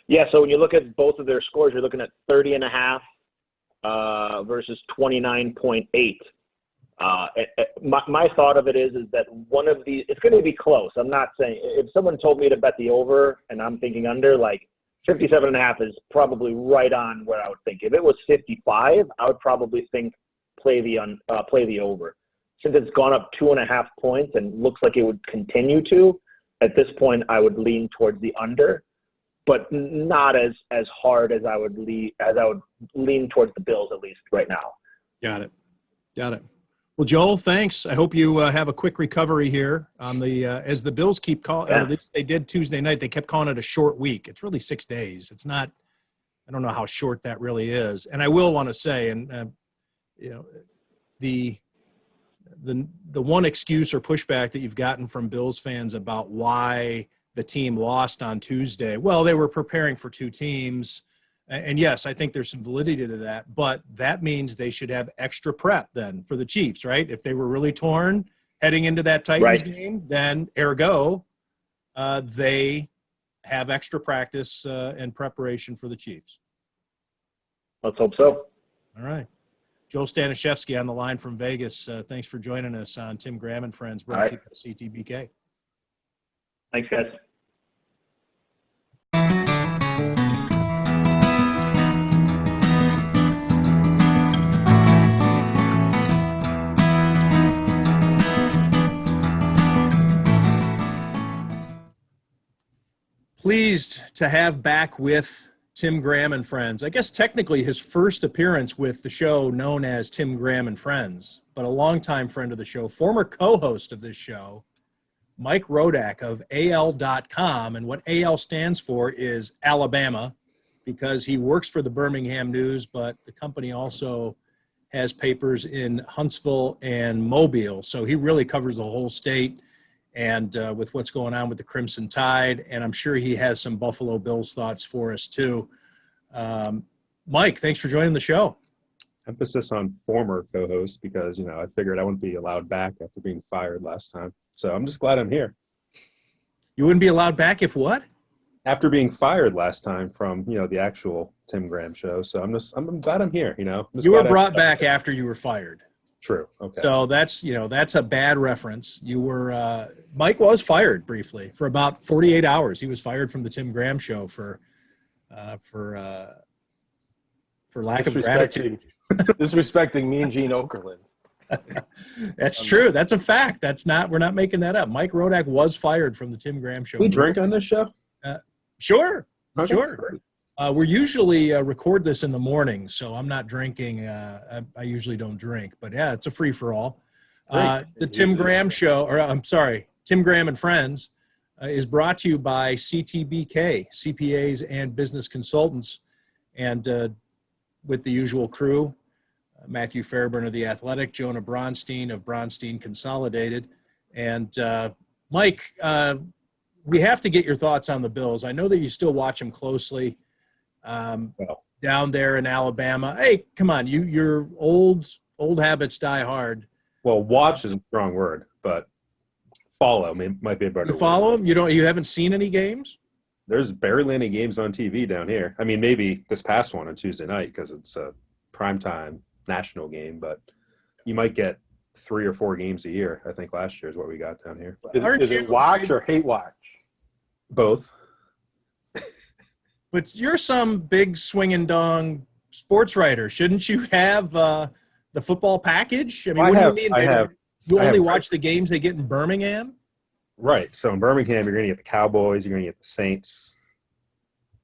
Yeah, so when you look at both of their scores, you're looking at 30.5 versus 29.8. My thought of it is that one of these, it's going to be close. I'm not saying, if someone told me to bet the over and I'm thinking under, like 57.5 is probably right on where I would think. If it was 55, I would probably think play the over. Since it's gone up 2.5 points and looks like it would continue to, at this point I would lean towards the under, but not as hard as I would lean towards the Bills, at least right now. Got it. Well, Joel, thanks. I hope you have a quick recovery here on the as the Bills keep calling. Or at least they did Tuesday night. They kept calling it a short week. It's really 6 days. It's not. I don't know how short that really is. And I will want to say, and the one excuse or pushback that you've gotten from Bills fans about why the team lost on Tuesday. Well, they were preparing for 2 teams. And yes, I think there's some validity to that, but that means they should have extra prep then for the Chiefs, right? If they were really torn heading into that Titans game, then ergo, they have extra practice and preparation for the Chiefs. Let's hope so. All right. Joel Staniszewski on the line from Vegas. Thanks for joining us on Tim Graham and Friends, brought to you by CTBK. Thanks, guys. Pleased to have back with Tim Graham and Friends. I guess technically his first appearance with the show known as Tim Graham and Friends, but a longtime friend of the show, former co-host of this show, Mike Rodak of AL.com. And what AL stands for is Alabama, because he works for the Birmingham News, but the company also has papers in Huntsville and Mobile. So he really covers the whole state. And with what's going on with the Crimson Tide, and I'm sure he has some Buffalo Bills thoughts for us too. Mike, thanks for joining the show. Emphasis on former co-host because, I figured I wouldn't be allowed back after being fired last time. So I'm just glad I'm here. You wouldn't be allowed back if what? After being fired last time from, the actual Tim Graham show. So I'm glad I'm here, You were brought back after you were fired. True. Okay. So that's a bad reference. You were Mike was fired briefly for about 48 hours. He was fired from the Tim Graham show for lack of gratitude. Disrespecting me and Gene Okerlund. That's true. That's a fact. We're not making that up. Mike Rodak was fired from the Tim Graham show. We drink on this show? Sure. Okay. Sure. We're usually record this in the morning, so I'm not drinking. I usually don't drink, but yeah, it's a free for all. The Tim Graham show, or I'm sorry, Tim Graham and Friends, is brought to you by CTBK, CPAs and business consultants, and with the usual crew, Matthew Fairburn of The Athletic, Jonah Bronstein of Bronstein Consolidated, and Mike, we have to get your thoughts on the Bills. I know that you still watch them closely down there in Alabama. Hey, come on, your old habits die hard. Well, watch is a strong word, but follow might be a better You word. follow them? You haven't seen any games? There's barely any games on TV down here. I mean, maybe this past one on Tuesday night because it's a primetime national game, but you might get 3 or 4 games a year. I think last year is what we got down here. Is it watch or hate watch? Both. But you're some big swinging dong sports writer. Shouldn't you have the football package? I mean, what do you mean? You only watch the games they get in Birmingham? Right. So in Birmingham, you're going to get the Cowboys, you're going to get the Saints,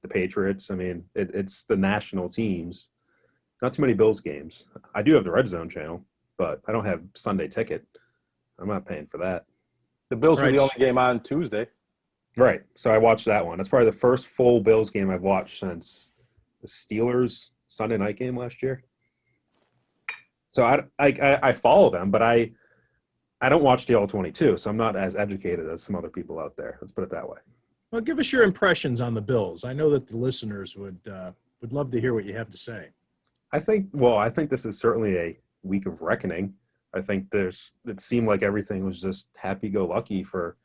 the Patriots. I mean, it's the national teams. Not too many Bills games. I do have the Red Zone channel, but I don't have Sunday ticket. I'm not paying for that. The Bills were the only game on Tuesday. Right. So I watched that one. That's probably the first full Bills game I've watched since the Steelers Sunday night game last year. So I follow them, but I don't watch the All-22, so I'm not as educated as some other people out there. Let's put it that way. Well, give us your impressions on the Bills. I know that the listeners would love to hear what you have to say. I think this is certainly a week of reckoning. I think it seemed like everything was just happy-go-lucky for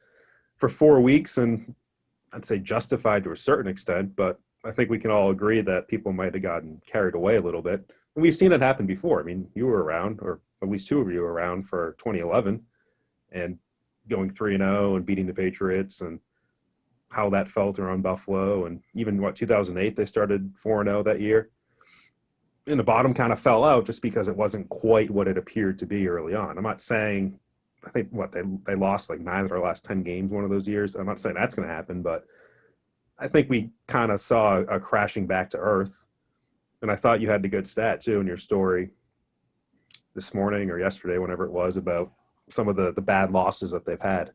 4 weeks, and I'd say justified to a certain extent, but I think we can all agree that people might have gotten carried away a little bit. And we've seen it happen before. I mean, you were around, or at least 2 of you were around for 2011 and going 3-0 and beating the Patriots and how that felt around Buffalo. And even 2008, they started 4-0 that year. And the bottom kind of fell out just because it wasn't quite what it appeared to be early on. I'm not saying, I think they lost like 9 of their last 10 games one of those years. I'm not saying that's going to happen, but I think we kind of saw a crashing back to earth. And I thought you had the good stat too in your story this morning or yesterday, whenever it was, about some of the bad losses that they've had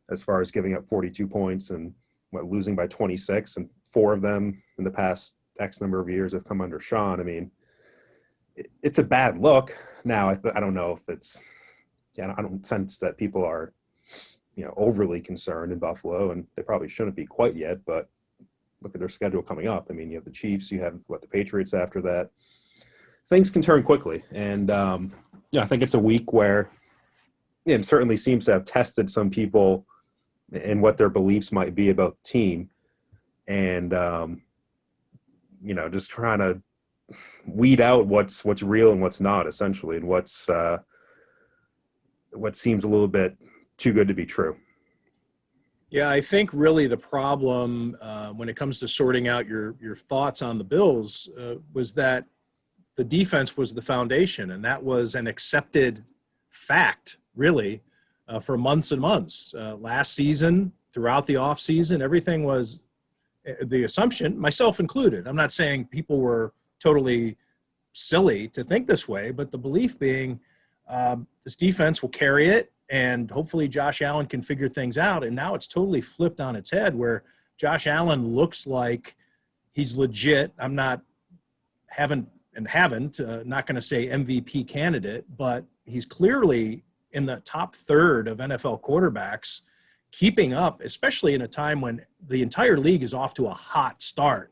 as far as giving up 42 points and losing by 26, and 4 of them in the past X number of years have come under Sean. I mean, it's a bad look. Now, I don't know if it's – I don't sense that people are, overly concerned in Buffalo, and they probably shouldn't be quite yet, but look at their schedule coming up. I mean, you have the Chiefs, you have, the Patriots after that. Things can turn quickly, and I think it's a week where it certainly seems to have tested some people in what their beliefs might be about the team, and just trying to weed out what's real and what's not, essentially, and what seems a little bit too good to be true. Yeah, I think really the problem when it comes to sorting out your thoughts on the Bills was that the defense was the foundation, and that was an accepted fact, really, for months and months. Last season, throughout the offseason, everything was the assumption, myself included. I'm not saying people were totally silly to think this way, but the belief being this defense will carry it, and hopefully Josh Allen can figure things out. And now it's totally flipped on its head, where Josh Allen looks like he's legit. I'm not not going to say MVP candidate, but he's clearly in the top third of NFL quarterbacks, keeping up, especially in a time when the entire league is off to a hot start.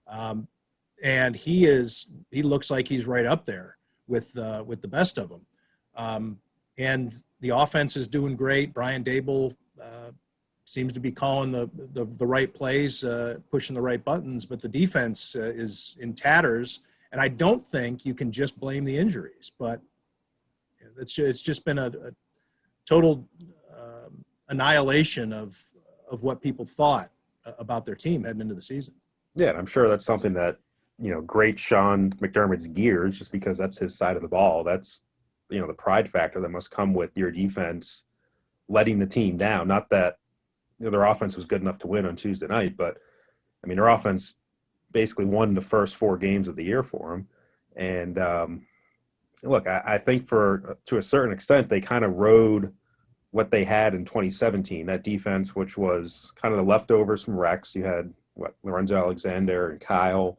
And he looks like he's right up there with the best of them. And the offense is doing great. Brian Dable seems to be calling the right plays, pushing the right buttons, but the defense is in tatters. And I don't think you can just blame the injuries, but it's just been a total annihilation of what people thought about their team heading into the season. Yeah, and I'm sure that's something that, great Sean McDermott's gears, just because that's his side of the ball. That's, the pride factor that must come with your defense letting the team down. Not that their offense was good enough to win on Tuesday night, but I mean, their offense basically won the first 4 games of the year for him. And look, I think to a certain extent, they kind of rode what they had in 2017, that defense, which was kind of the leftovers from Rex. You had Lorenzo Alexander and Kyle,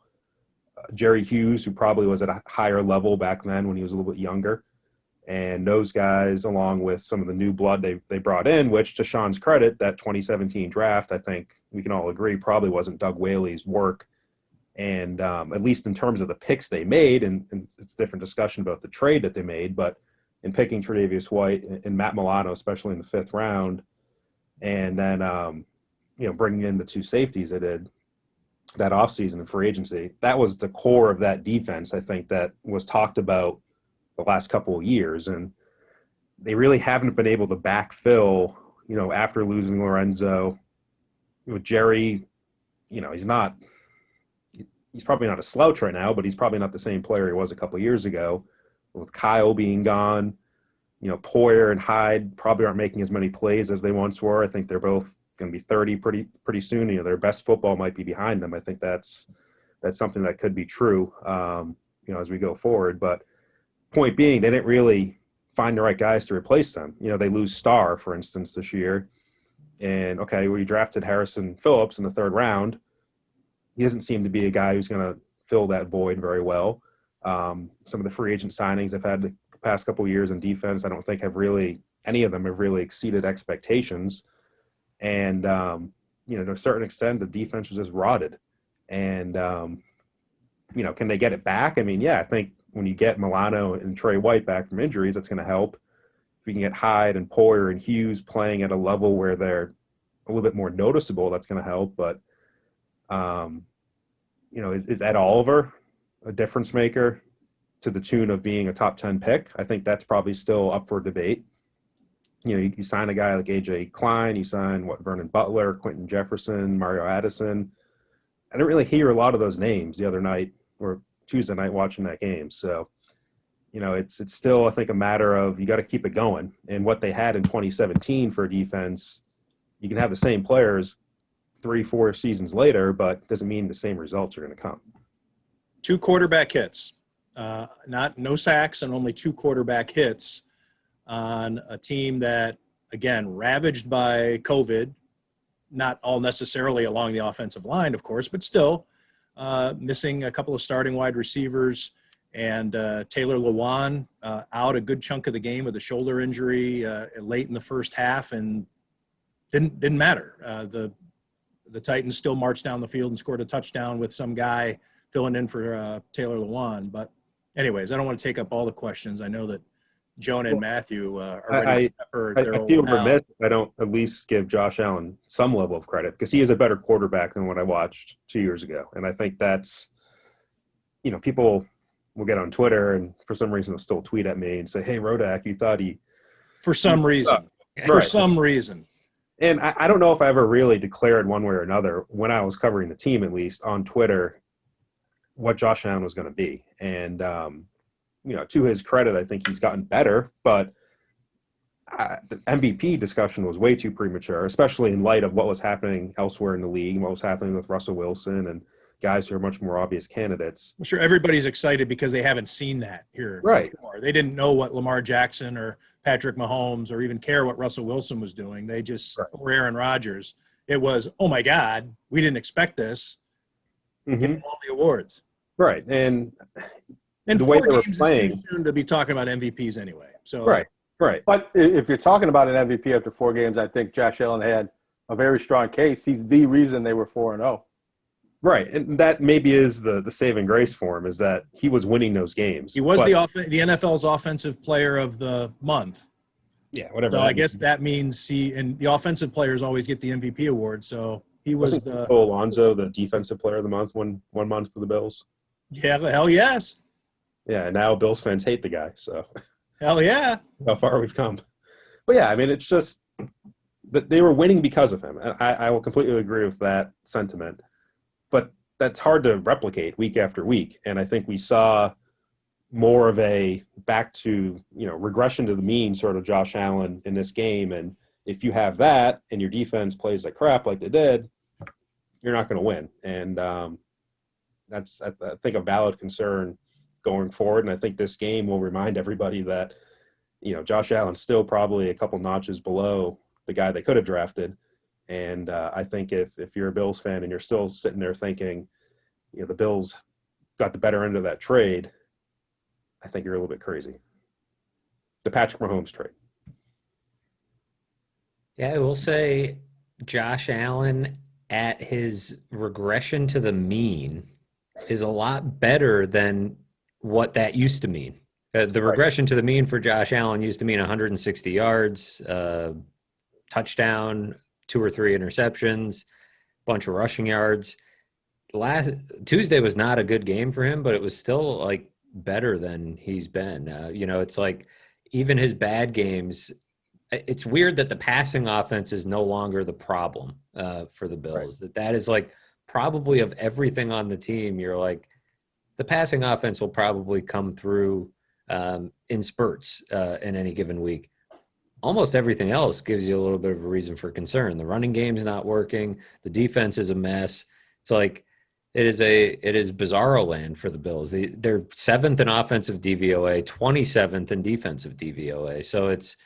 Jerry Hughes, who probably was at a higher level back then when he was a little bit younger. And those guys, along with some of the new blood they brought in, which, to Sean's credit, that 2017 draft, I think we can all agree, probably wasn't Doug Whaley's work. And at least in terms of the picks they made, and it's a different discussion about the trade that they made, but in picking Tre'Davious White and Matt Milano, especially in the 5th round, and then bringing in the 2 safeties they did that offseason in free agency, that was the core of that defense, I think, that was talked about the last couple of years. And they really haven't been able to backfill, after losing Lorenzo. With Jerry, he's probably not a slouch right now, but he's probably not the same player he was a couple of years ago. With Kyle being gone, Poyer and Hyde probably aren't making as many plays as they once were. I think they're both going to be 30 pretty soon. Their best football might be behind them. I think that's something that could be true, as we go forward. But point being, they didn't really find the right guys to replace them. They lose Starr, for instance, this year. And, okay, we drafted Harrison Phillips in the 3rd round. He doesn't seem to be a guy who's going to fill that void very well. Some of the free agent signings I've had the past couple of years in defense, I don't think any of them have really exceeded expectations. And, to a certain extent, the defense was just rotted. And, can they get it back? I mean, yeah, I think when you get Milano and Trey White back from injuries, that's going to help. If you can get Hyde and Poyer and Hughes playing at a level where they're a little bit more noticeable, that's going to help. But, is Ed Oliver a difference maker to the tune of being a top 10 pick? I think that's probably still up for debate. You sign a guy like AJ Klein, you sign Vernon Butler, Quentin Jefferson, Mario Addison. I didn't really hear a lot of those names the other night or Tuesday night watching that game. So, it's still, I think, a matter of you got to keep it going. And what they had in 2017 for a defense, you can have the same players 3-4 seasons later, but doesn't mean the same results are going to come. 2 quarterback hits, no sacks, and only 2 quarterback hits on a team that, again, ravaged by COVID, not all necessarily along the offensive line, of course, but still missing a couple of starting wide receivers, and Taylor Lewan out a good chunk of the game with a shoulder injury late in the first half, and didn't matter. The Titans still marched down the field and scored a touchdown with some guy filling in for Taylor Lewan. But anyways, I don't want to take up all the questions. I know that Jonah and Matthew are ready to pepper their I feel old pal. remiss if I don't at least give Josh Allen some level of credit, because he is a better quarterback than what I watched 2 years ago. And I think that's, people will get on Twitter and for some reason will still tweet at me and say, hey, Rodak, you thought he – For some reason. Right. For some reason. And I don't know if I ever really declared one way or another, when I was covering the team at least, on Twitter, what Josh Allen was going to be. And, to his credit, I think he's gotten better. But the MVP discussion was way too premature, especially in light of what was happening elsewhere in the league, what was happening with Russell Wilson and guys who are much more obvious candidates. I'm sure everybody's excited because they haven't seen that here Right. before. They didn't know what Lamar Jackson or Patrick Mahomes or even care what Russell Wilson was doing. They just or Aaron Rodgers. It was, oh my God, we didn't expect this. Mm-hmm. Give them all the awards. Right. And the way 4 they were games playing, is too soon to be talking about MVPs anyway. So right. But if you're talking about an MVP after 4 games, I think Josh Allen had a very strong case. He's the reason they were 4-0. Right, and that maybe is the saving grace for him, is that he was winning those games. he was the NFL's offensive player of the month. Yeah, whatever. So I guess that means and the offensive players always get the MVP award. So he was Wasn't Cole Alonso the defensive player of the month one month for the Bills? Yeah, hell yes. Yeah, and now Bills fans hate the guy. So Hell yeah. how far we've come. But yeah, I mean, it's just that they were winning because of him. And I will completely agree with that sentiment. But that's hard to replicate week after week. And I think we saw more of a back to, regression to the mean sort of Josh Allen in this game. And if you have that and your defense plays like crap like they did, you're not going to win. And, that's, I think, a valid concern going forward. And I think this game will remind everybody that, Josh Allen's still probably a couple notches below the guy they could have drafted. And I think if you're a Bills fan and you're still sitting there thinking, the Bills got the better end of that trade, I think you're a little bit crazy. The Patrick Mahomes trade. Yeah, I will say Josh Allen at his regression to the mean is a lot better than what that used to mean. The regression to the mean for Josh Allen used to mean 160 yards, touchdown, 2 or 3 interceptions, bunch of rushing yards. Last Tuesday was not a good game for him, but it was still like better than he's been. It's like even his bad games. It's weird that the passing offense is no longer the problem for the Bills. Right. That is like probably of everything on the team. You're like the passing offense will probably come through in spurts in any given week. Almost everything else gives you a little bit of a reason for concern. The running game's not working. The defense is a mess. It's like it is bizarro land for the Bills. They're 7th in offensive DVOA, 27th in defensive DVOA. So it's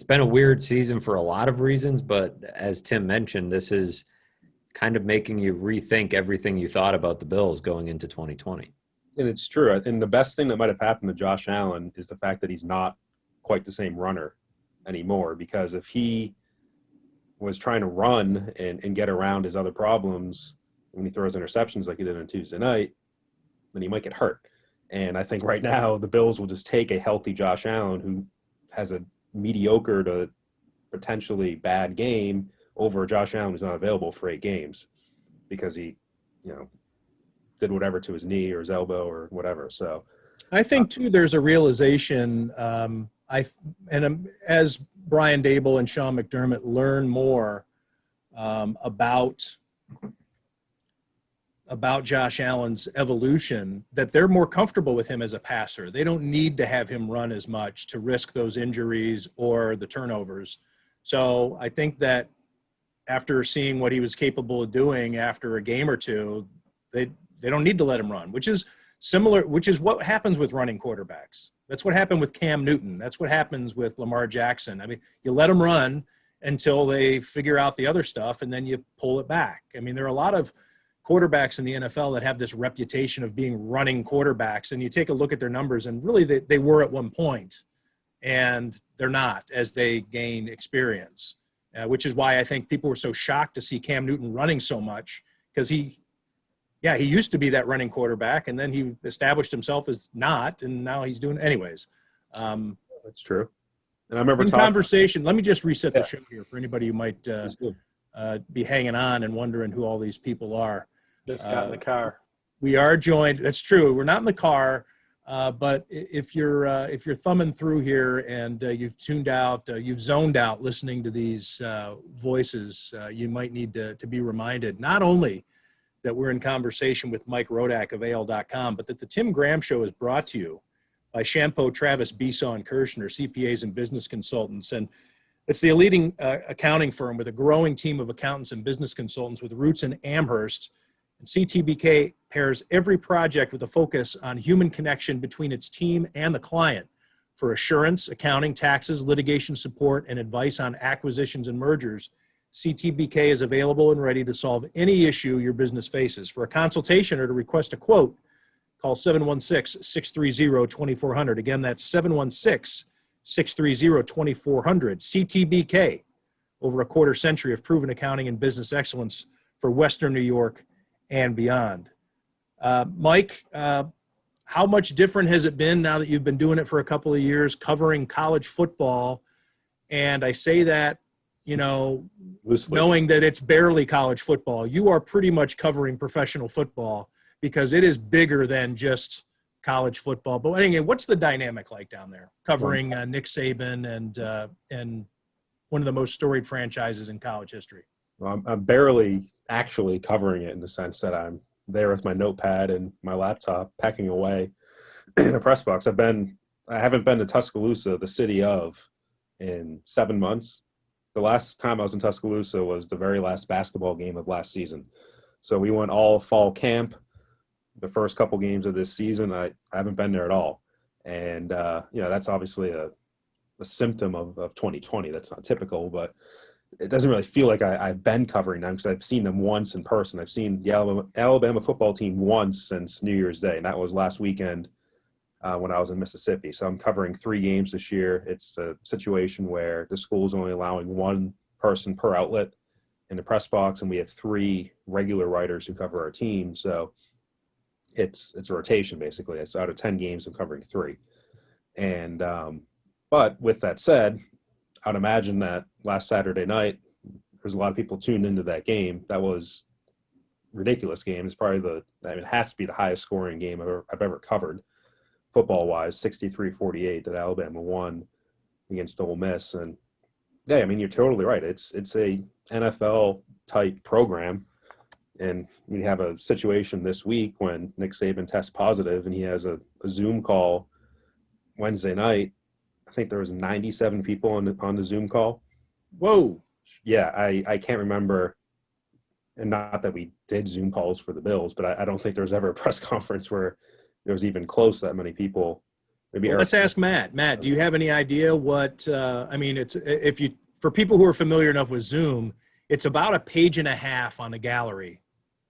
been a weird season for a lot of reasons, but as Tim mentioned, this is kind of making you rethink everything you thought about the Bills going into 2020. And it's true. I think the best thing that might have happened to Josh Allen is the fact that he's not quite the same runner anymore, because if he was trying to run and get around his other problems when he throws interceptions like he did on Tuesday night, then he might get hurt. And I think right now the Bills will just take a healthy Josh Allen who has a mediocre to potentially bad game over Josh Allen who's not available for 8 games because he, did whatever to his knee or his elbow or whatever. So I think too, there's a realization, as Brian Dable and Sean McDermott learn more about Josh Allen's evolution, that they're more comfortable with him as a passer. They don't need to have him run as much to risk those injuries or the turnovers. So I think that after seeing what he was capable of doing after a game or two, they don't need to let him run, which is what happens with running quarterbacks. That's what happened with Cam Newton. That's what happens with Lamar Jackson. I mean, you let them run until they figure out the other stuff, and then you pull it back. I mean, there are a lot of quarterbacks in the NFL that have this reputation of being running quarterbacks, and you take a look at their numbers, and really they were at one point, and they're not as they gain experience, which is why I think people were so shocked to see Cam Newton running so much, because he used to be that running quarterback, and then he established himself as not, and now he's doing anyways. That's true. And I remember conversation. Let me just reset the show here for anybody who might be hanging on and wondering who all these people are. Just got in the car. We are joined. That's true. We're not in the car, but if you're thumbing through here and you've tuned out, you've zoned out listening to these voices, you might need to be reminded not only that we're in conversation with Mike Rodak of AL.com, but that the Tim Graham Show is brought to you by Shampoo, Travis, Besaw, and Kirshner, CPAs and business consultants. And it's the leading accounting firm with a growing team of accountants and business consultants with roots in Amherst. And CTBK pairs every project with a focus on human connection between its team and the client for assurance, accounting, taxes, litigation support, and advice on acquisitions and mergers. CTBK is available and ready to solve any issue your business faces. For a consultation or to request a quote, call 716-630-2400. Again, that's 716-630-2400. CTBK, over a quarter century of proven accounting and business excellence for Western New York and beyond. Mike, how much different has it been now that you've been doing it for a couple of years, covering college football? And I say that, loosely, knowing that it's barely college football. You are pretty much covering professional football because it is bigger than just college football. But anyway, what's the dynamic like down there, covering Nick Saban and one of the most storied franchises in college history? Well, I'm barely actually covering it in the sense that I'm there with my notepad and my laptop packing away in a press box. I haven't been to Tuscaloosa, the city of, in 7 months. The last time I was in Tuscaloosa was the very last basketball game of last season. So we went all fall camp. The first couple games of this season, I haven't been there at all. And, that's obviously a symptom of 2020. That's not typical, but it doesn't really feel like I've been covering them because I've seen them once in person. I've seen the Alabama football team once since New Year's Day, and that was last weekend when I was in Mississippi. So I'm covering 3 games this year. It's a situation where the school is only allowing 1 person per outlet in the press box, and we have 3 regular writers who cover our team. So it's a rotation basically. So out of 10 games, I'm covering 3. And but with that said, I'd imagine that last Saturday night, there's a lot of people tuned into that game. That was a ridiculous game. It's probably it has to be the highest scoring game I've ever covered, football-wise, 63-48 that Alabama won against Ole Miss. And yeah, I mean, you're totally right. It's a NFL-type program. And we have a situation this week when Nick Saban tests positive and he has a Zoom call Wednesday night. I think there was 97 people on the Zoom call. Whoa. Yeah, I can't remember, and not that we did Zoom calls for the Bills, but I don't think there was ever a press conference where there was even close to that many people. Maybe Well, let's ask Matt. Matt, do you have any idea what it's for people who are familiar enough with Zoom, it's about a page and a half on a gallery.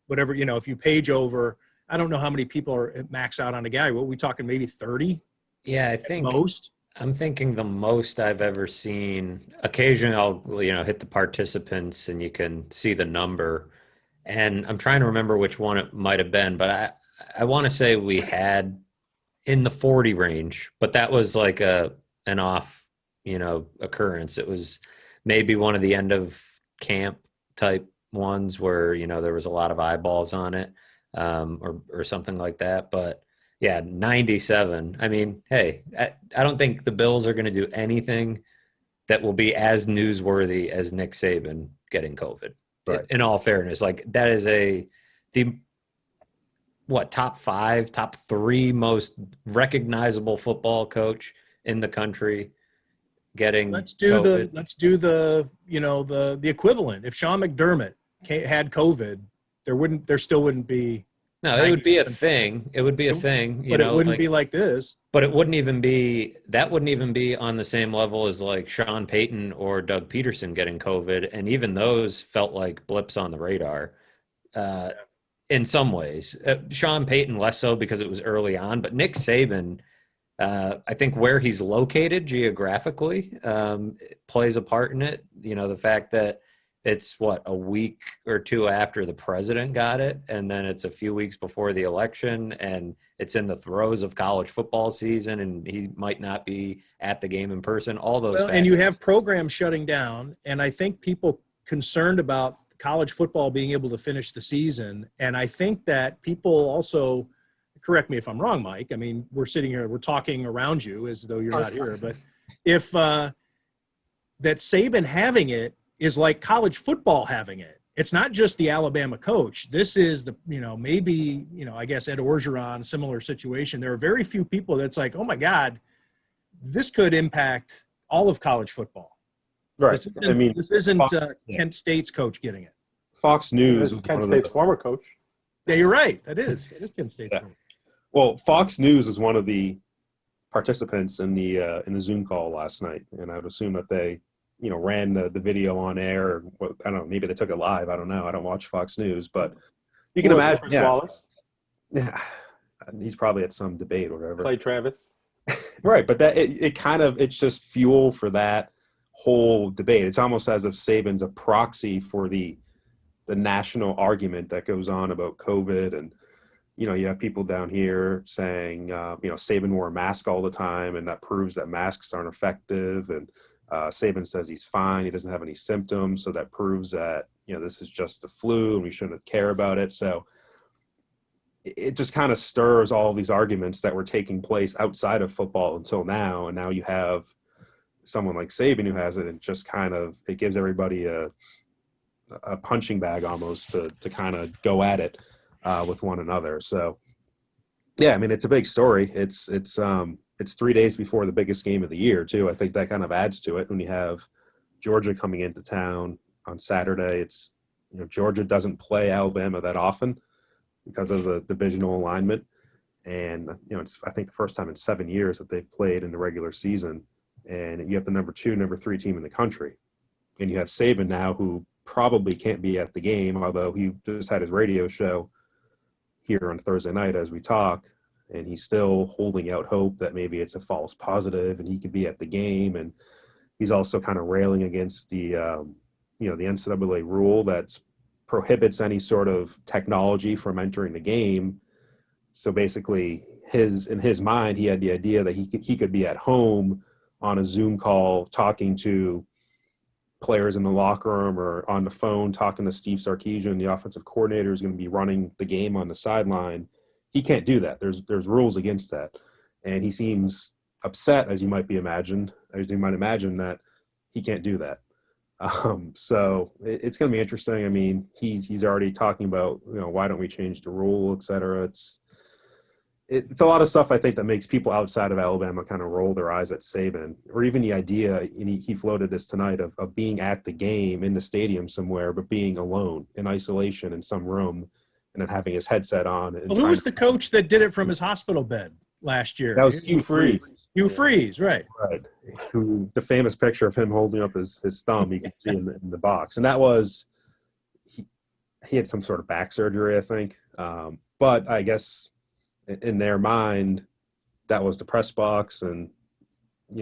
Whatever, if you page over, I don't know how many people are max out on a gallery. What are we talking, maybe 30? Yeah, I think Most? I'm thinking the most I've ever seen. Occasionally I'll, hit the participants and you can see the number. And I'm trying to remember which one it might have been, but I want to say we had in the 40 range, but that was like an off, occurrence. It was maybe one of the end of camp type ones where, there was a lot of eyeballs on it, or something like that. But yeah, 97. I mean, hey, I don't think the Bills are going to do anything that will be as newsworthy as Nick Saban getting COVID. Right. In all fairness, like that is top 5, top 3 most recognizable football coach in the country getting Let's do COVID. the equivalent. If Sean McDermott had COVID, there still wouldn't be. No, it would be a 97. thing. It would be a thing, But it wouldn't be like this. But it wouldn't even be on the same level as like Sean Payton or Doug Peterson getting COVID. And even those felt like blips on the radar in some ways. Sean Payton less so because it was early on, but Nick Saban, I think where he's located geographically plays a part in it. The fact that it's a week or 2 after the president got it, and then it's a few weeks before the election, and it's in the throes of college football season, and he might not be at the game in person. All those Well, and you have programs shutting down, and I think people concerned about college football being able to finish the season, and I think that people also, correct me if I'm wrong, Mike. I mean, we're sitting here, we're talking around you as though you're not here, but if that Saban having it is like college football having it. It's not just the Alabama coach. This is maybe, I guess Ed Orgeron, similar situation. There are very few people that's like, oh my God, this could impact all of college football. right. This isn't Fox, Kent State's coach getting it. Fox News This was is Kent one of State's the, former coach. Yeah, you're right. It is Kent State's Yeah. coach. Well, Fox News is one of the participants in the Zoom call last night, and I would assume that they ran the video on air, or I don't know, maybe they took it live. I don't know. I don't watch Fox News, but you can imagine. Chris Wallace, Yeah, he's probably at some debate or whatever. Clay Travis. Right, but that it's just fuel for that whole debate. It's almost as if Saban's a proxy for the national argument that goes on about COVID, and you have people down here saying Saban wore a mask all the time, and that proves that masks aren't effective, and Saban says he's fine, he doesn't have any symptoms, so that proves that this is just the flu and we shouldn't care about it. So it just kind of stirs all these arguments that were taking place outside of football until now, and now you have someone like Saban who has it, and just kind of it gives everybody a punching bag almost to kind of go at it with one another. So yeah, I mean, it's a big story. It's 3 days before the biggest game of the year too. I think that kind of adds to it when you have Georgia coming into town on Saturday. It's Georgia doesn't play Alabama that often because of the divisional alignment. And, it's, I think, the first time in 7 years that they've played in the regular season. And you have the number 2, number 3 team in the country. And you have Saban now, who probably can't be at the game, although he just had his radio show here on Thursday night as we talk. And he's still holding out hope that maybe it's a false positive and he could be at the game. And he's also kind of railing against the, the NCAA rule that prohibits any sort of technology from entering the game. So basically, in his mind, he had the idea that he could be at home on a Zoom call talking to players in the locker room or on the phone talking to Steve Sarkisian, the offensive coordinator, is going to be running the game on the sideline. He can't do that. There's rules against that, and he seems upset, as you might imagine, that he can't do that. So it's going to be interesting. I mean, he's already talking about, why don't we change the rule, et cetera. It's a lot of stuff, I think, that makes people outside of Alabama kind of roll their eyes at Saban, or even the idea, and he floated this tonight, of being at the game in the stadium somewhere, but being alone in isolation in some room and then having his headset on. Well, who was the coach that did it from his hospital bed last year? That was Hugh Freeze. Hugh Freeze, right. Right. Who, the famous picture of him holding up his thumb, you can see in the box. And that was, he had some sort of back surgery, I think. But I guess in their mind, that was the press box, and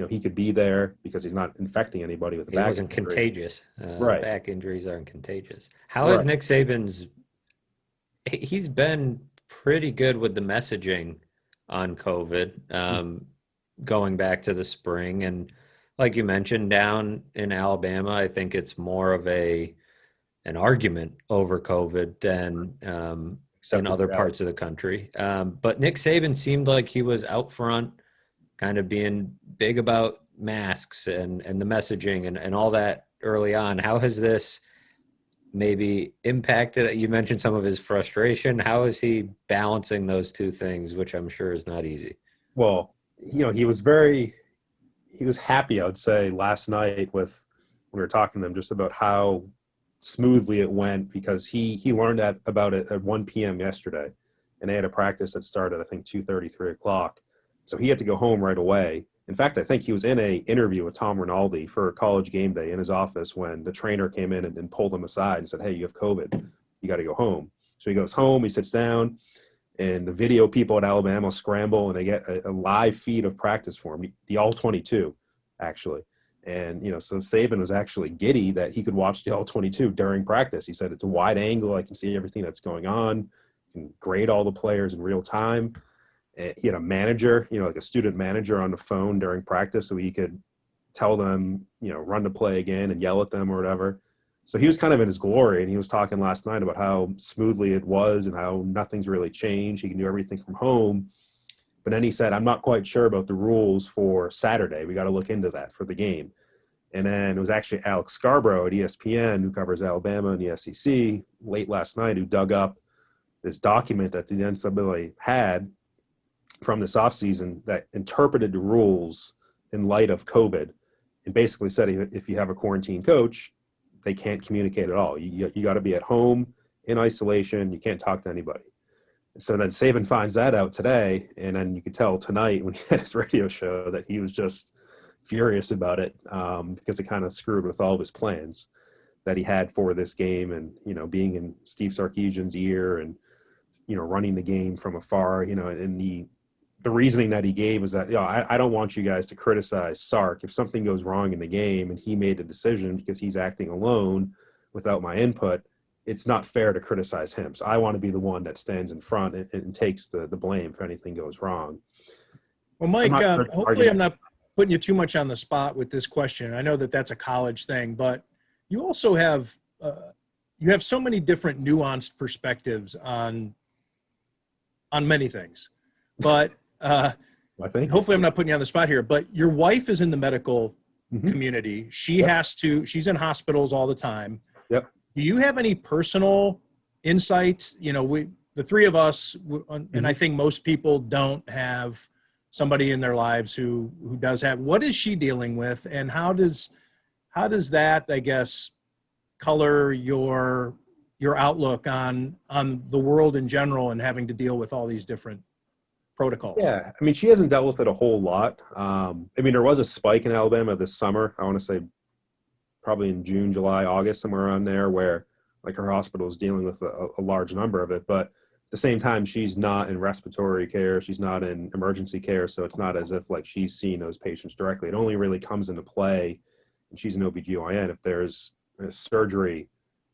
he could be there because he's not infecting anybody with a back injury. He wasn't contagious. Right. Back injuries aren't contagious. How is Nick Saban's – he's been pretty good with the messaging on COVID going back to the spring. And like you mentioned, down in Alabama, I think it's more of an argument over COVID than in other parts of the country. But Nick Saban seemed like he was out front, kind of being big about masks and the messaging and all that early on. How has this maybe impacted? You mentioned some of his frustration. How is he balancing those two things, which I'm sure is not easy? Well, he was happy, I would say, last night when we were talking to him just about how smoothly it went, because he learned about it at 1 p.m. yesterday, and they had a practice that started, I think, 2:30, 3 o'clock. So he had to go home right away. In fact, I think he was in an interview with Tom Rinaldi for College Game Day in his office when the trainer came in and pulled him aside and said, "Hey, you have COVID. You got to go home." So he goes home, he sits down, and the video people at Alabama scramble, and they get a live feed of practice for him, the All-22, actually. And, so Saban was actually giddy that he could watch the All-22 during practice. He said, it's a wide angle. I can see everything that's going on. I can grade all the players in real time. And he had a manager, like a student manager on the phone during practice, so he could tell them, run the play again and yell at them or whatever. So he was kind of in his glory, and he was talking last night about how smoothly it was and how nothing's really changed. He can do everything from home. But then he said, I'm not quite sure about the rules for Saturday. We got to look into that for the game. And then it was actually Alex Scarborough at ESPN, who covers Alabama and the SEC, late last night, who dug up this document that the NCAA had from this offseason that interpreted the rules in light of COVID, and basically said if you have a quarantine coach, they can't communicate at all. You got to be at home in isolation. You can't talk to anybody. So then Saban finds that out today, and then you could tell tonight when he had his radio show that he was just furious about it, because it kind of screwed with all of his plans that he had for this game, and being in Steve Sarkisian's ear and running the game from afar, and the reasoning that he gave was that I don't want you guys to criticize Sark if something goes wrong in the game and he made the decision because he's acting alone without my input. It's not fair to criticize him. So I want to be the one that stands in front and takes the blame if anything goes wrong. Well, Mike, hopefully I'm not putting you too much on the spot with this question. I know that that's a college thing, but you also have so many different nuanced perspectives on many things. But I think hopefully I'm not putting you on the spot here, but your wife is in the medical community. She's in hospitals all the time. Yep. Do you have any personal insights? The three of us, and I think most people don't have somebody in their lives who does have. What is she dealing with, and how does that, I guess, color your your outlook on the world in general and having to deal with all these different protocols. Yeah, I mean, she hasn't dealt with it a whole lot. I mean, there was a spike in Alabama this summer. I want to say probably in June, July, August, somewhere around there, where like her hospital is dealing with a large number of it. But at the same time, she's not in respiratory care. She's not in emergency care. So it's not as if like she's seeing those patients directly. It only really comes into play, and she's an OBGYN, if there's a surgery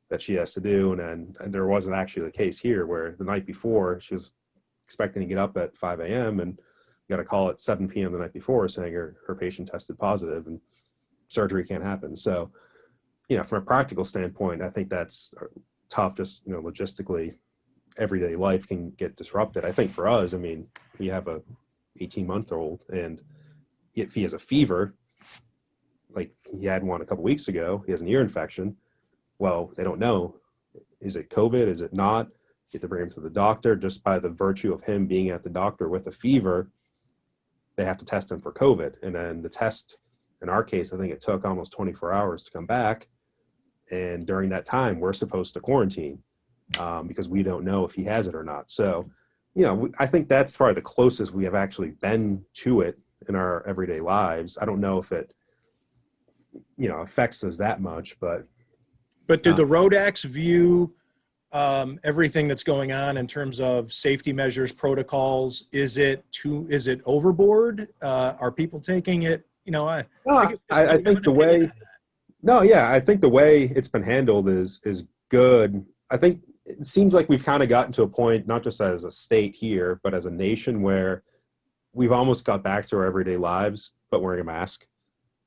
that she has to do. And there wasn't actually the case here where the night before she was expecting to get up at 5 a.m. and got a call at 7 p.m. the night before saying her patient tested positive and surgery can't happen. So, you know, from a practical standpoint, I think that's tough. Just, you know, logistically, everyday life can get disrupted. I think for us, I mean, we have a 18-month-old, and if he has a fever, like he had one a couple weeks ago, he has an ear infection. Well, they don't know. Is it COVID? Is it not? You have to bring him to the doctor. Just by the virtue of him being at the doctor with a fever, they have to test him for COVID. And then the test, in our case, I think it took almost 24 hours to come back. And during that time, we're supposed to quarantine because we don't know if he has it or not. So, you know, I think that's probably the closest we have actually been to it in our everyday lives. I don't know if it, you know, affects us that much, but do the Rodaks view everything that's going on in terms of safety measures, protocols? Is it overboard? Are people taking it? You know, I think the way, I think the way it's been handled is good. I think it seems like we've kind of gotten to a point, not just as a state here, but as a nation, where we've almost got back to our everyday lives, but wearing a mask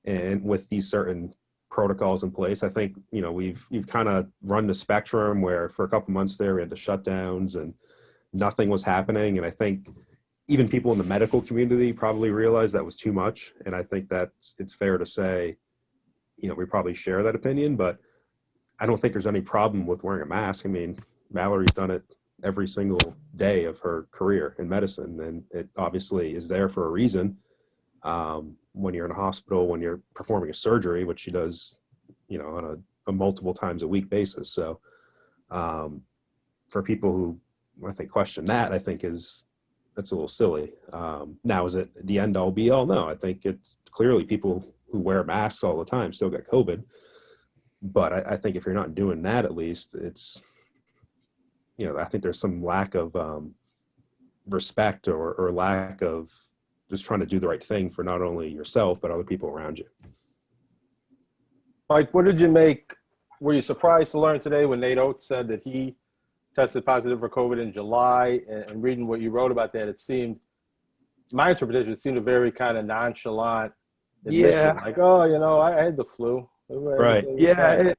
and with these certain protocols in place. I think, you know, we've kind of run the spectrum where for a couple months there we had the shutdowns and nothing was happening. And I think even people in the medical community probably realized that was too much. And I think that it's fair to say, you know, we probably share that opinion, but I don't think there's any problem with wearing a mask. I mean, Mallory's done it every single day of her career in medicine, and it obviously is there for a reason. When you're in a hospital, when you're performing a surgery, which she does, you know, on a multiple times a week basis. So for people who I think question that, I think that's a little silly. Now, is it the end all be all? No, I think it's clearly people who wear masks all the time still get COVID. But I think if you're not doing that, at least it's, you know, I think there's some lack of respect or lack of just trying to do the right thing for not only yourself, but other people around you. Mike, what did you make? Were you surprised to learn today when Nate Oates said that he tested positive for COVID in July? And reading what you wrote about that, it seemed, my interpretation, it seemed a very kind of nonchalant admission. Yeah. Like, oh, you know, I had the flu. Right. Yeah.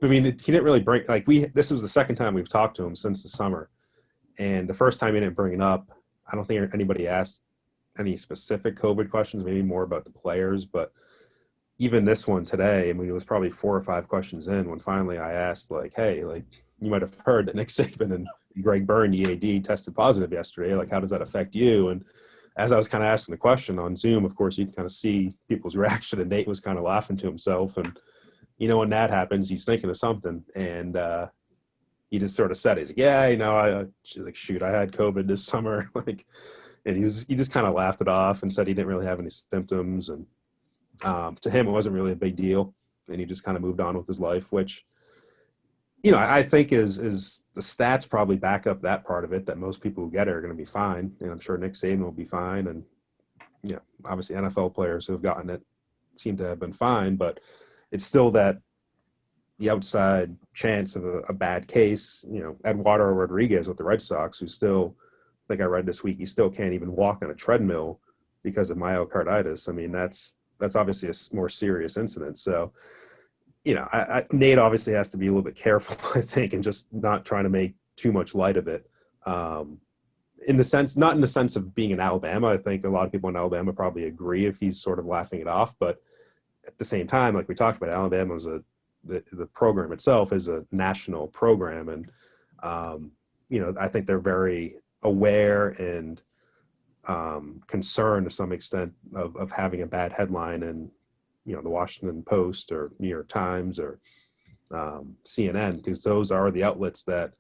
I mean, he didn't really bring, like, this was the second time we've talked to him since the summer. And the first time he didn't bring it up, I don't think anybody asked any specific COVID questions, maybe more about the players. But even this one today, I mean, it was probably 4 or 5 questions in when finally I asked, like, hey, like, you might have heard that Nick Saban and Greg Byrne, EAD, tested positive yesterday. Like, how does that affect you? And as I was kind of asking the question on Zoom, of course, you can kind of see people's reaction, and Nate was kind of laughing to himself. And, you know, when that happens, he's thinking of something. And he just sort of said, he's like, yeah, you know, she's like, shoot, I had COVID this summer. Like, and he just kind of laughed it off and said he didn't really have any symptoms. And to him, it wasn't really a big deal. And he just kind of moved on with his life, which, you know, I think is the stats probably back up that part of it, that most people who get it are going to be fine. And I'm sure Nick Saban will be fine. And, you know, obviously NFL players who have gotten it seem to have been fine, but it's still that the outside chance of a bad case. You know, Eduardo Rodriguez with the Red Sox, who still, I think I read this week, he still can't even walk on a treadmill because of myocarditis. I mean, that's obviously a more serious incident. So, you know, Nate obviously has to be a little bit careful, I think, and just not trying to make too much light of it. In the sense, not in the sense of being in Alabama. I think a lot of people in Alabama probably agree if he's sort of laughing it off. But at the same time, like we talked about, Alabama is the program itself is a national program. And, you know, I think they're very aware and concerned to some extent of having a bad headline in, you know, the Washington Post or New York Times or CNN, because those are the outlets that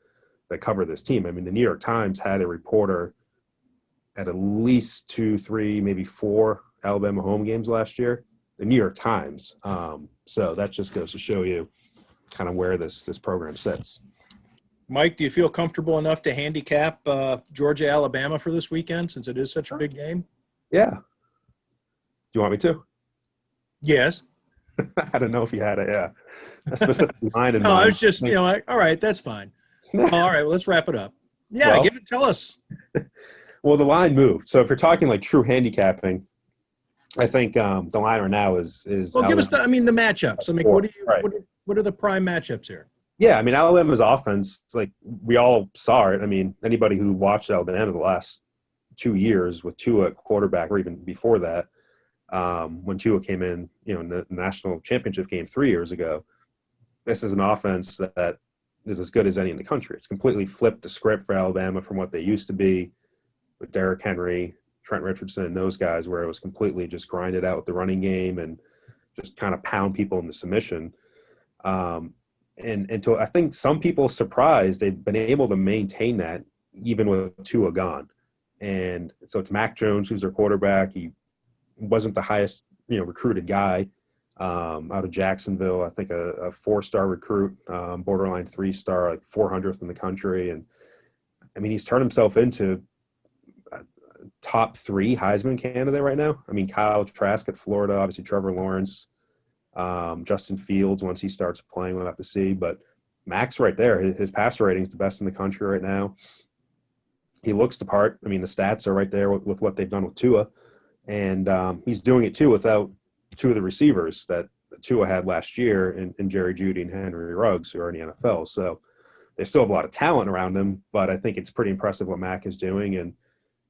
cover this team. I mean, the New York Times had a reporter at least 2, 3, maybe 4 Alabama home games last year. The New York Times. So that just goes to show you kind of where this program sits. Mike, do you feel comfortable enough to handicap Georgia, Alabama for this weekend since it is such a big game? Yeah. Do you want me to? Yes. I don't know if you had a specific line in No, mind. I was just, all right, that's fine. Well, all right, well, let's wrap it up. Yeah, Well, tell us. Well, the line moved. So if you're talking like true handicapping, I think the line right now is. Well, give us the matchups. I mean, what are the prime matchups here? Yeah, I mean, Alabama's offense, like we all saw it. I mean, anybody who watched Alabama the last 2 years with Tua at quarterback, or even before that, when Tua came in, in the national championship game 3 years ago, this is an offense that is as good as any in the country. It's completely flipped the script for Alabama from what they used to be with Derrick Henry, Trent Richardson, and those guys, where it was completely just grinded out with the running game and just kind of pound people into submission. And to, I think some people surprised they've been able to maintain that even with Tua gone. And so it's Mac Jones, who's their quarterback. He wasn't the highest, recruited guy out of Jacksonville. I think a 4-star recruit, borderline 3-star, like 400th in the country. And I mean, he's turned himself into a top 3 Heisman candidate right now. I mean, Kyle Trask at Florida, obviously Trevor Lawrence, Justin Fields, once he starts playing, we'll have to see. But Max right there, his passer rating is the best in the country right now. He looks the part. I mean, the stats are right there with what they've done with Tua. And he's doing it, too, without 2 of the receivers that Tua had last year in Jerry Jeudy and Henry Ruggs, who are in the NFL. So they still have a lot of talent around him, but I think it's pretty impressive what Mac is doing. And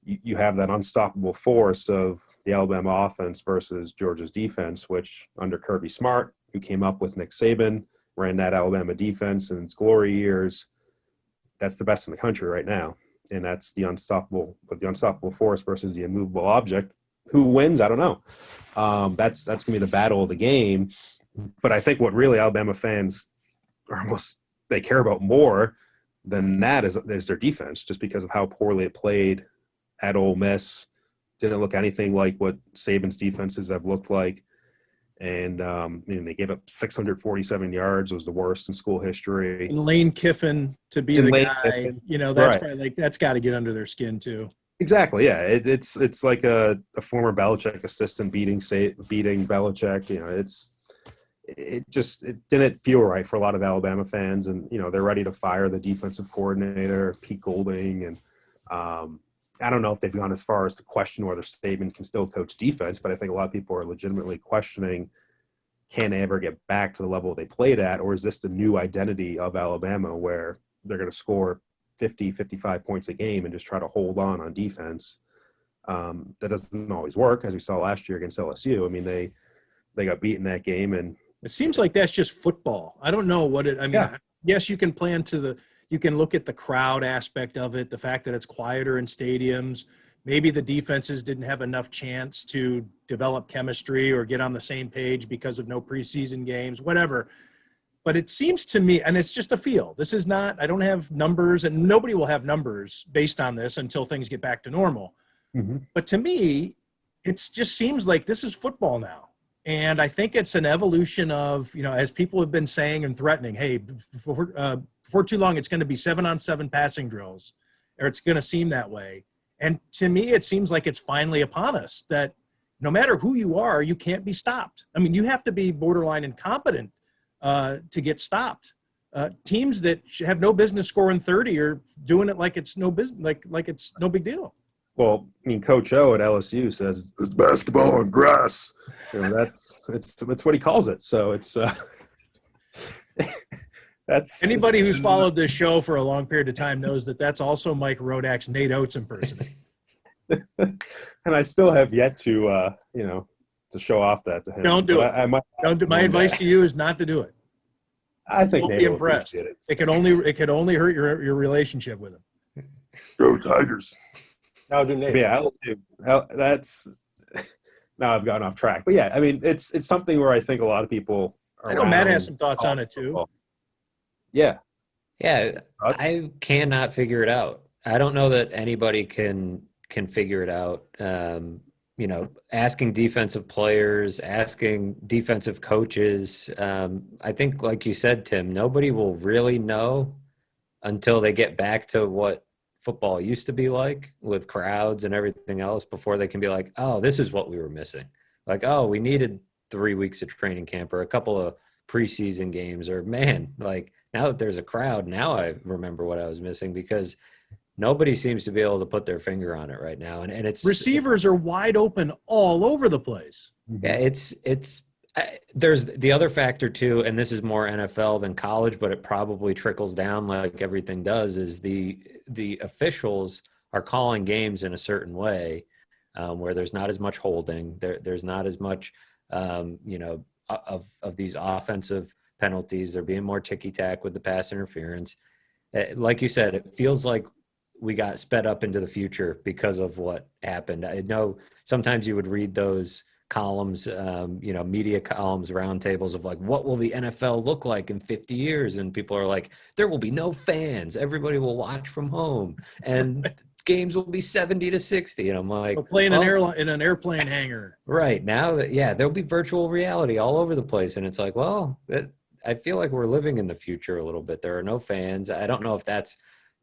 you have that unstoppable force of the Alabama offense versus Georgia's defense, which under Kirby Smart, who came up with Nick Saban, ran that Alabama defense in its glory years. That's the best in the country right now. And that's the unstoppable force versus the immovable object. Who wins? I don't know. That's going to be the battle of the game. But I think what really Alabama fans they care about more than that is their defense, just because of how poorly it played at Ole Miss. Didn't look anything like what Saban's defenses have looked like. And they gave up 647 yards, was the worst in school history. And Lane Kiffin to be the guy, Kiffin. That's right. Probably that's got to get under their skin too. Exactly. Yeah. It's like a former Belichick assistant beating Belichick. It didn't feel right for a lot of Alabama fans, and they're ready to fire the defensive coordinator, Pete Golding, and I don't know if they've gone as far as to question whether Saban can still coach defense, but I think a lot of people are legitimately questioning, can they ever get back to the level they played at, or is this the new identity of Alabama where they're going to score 50, 55 points a game and just try to hold on defense? That doesn't always work, as we saw last year against LSU. I mean, they got beaten that game, and it seems like that's just football. I don't know what it – I mean, yeah. Yes, you can plan you can look at the crowd aspect of it, the fact that it's quieter in stadiums. Maybe the defenses didn't have enough chance to develop chemistry or get on the same page because of no preseason games, whatever. But it seems to me, and it's just a feel. This is not – I don't have numbers, and nobody will have numbers based on this until things get back to normal. Mm-hmm. But to me, it just seems like this is football now. And I think it's an evolution of, as people have been saying and threatening, hey, before too long, it's going to be 7-on-7 passing drills, or it's going to seem that way. And to me, it seems like it's finally upon us that no matter who you are, you can't be stopped. I mean, you have to be borderline incompetent to get stopped. Teams that have no business scoring 30 are doing it like it's no business, like it's no big deal. Well, I mean, Coach O at LSU says it's basketball on grass. It's what he calls it. So it's that's anybody who's followed this show for a long period of time knows that that's also Mike Rodak's Nate Oates impersonating. And I still have yet to to show off that to him. Don't do it. Don't do. My advice to you is not to do it. I think Don't be impressed. It could only hurt your relationship with him. Go Tigers. Now do Nate. Yeah, that's now I've gotten off track. But yeah, I mean, it's something where I think a lot of people. I know Matt has some thoughts on it too. Yeah. Yeah, I cannot figure it out. I don't know that anybody can figure it out. Asking defensive players, asking defensive coaches. I think, like you said, Tim, nobody will really know until they get back to what football used to be like with crowds and everything else before they can be like, oh, this is what we were missing. Like, oh, we needed 3 weeks of training camp or a couple of preseason games, or man, like now that there's a crowd, now I remember what I was missing, because nobody seems to be able to put their finger on it right now. And it's Receivers are wide open all over the place. yeah, there's the other factor too, and this is more NFL than college, but it probably trickles down like everything does, is the officials are calling games in a certain way, where there's not as much holding, there's not as much of these offensive penalties. They're being more ticky-tack with the pass interference. Like you said, it feels like we got sped up into the future because of what happened. I know sometimes you would read those columns, media columns, roundtables of like, what will the NFL look like in 50 years? And people are like, there will be no fans. Everybody will watch from home and games will be 70-60. And I'm like, They'll play in an airplane hangar. Right now, there'll be virtual reality all over the place. And it's like, well, I feel like we're living in the future a little bit. There are no fans. I don't know if that's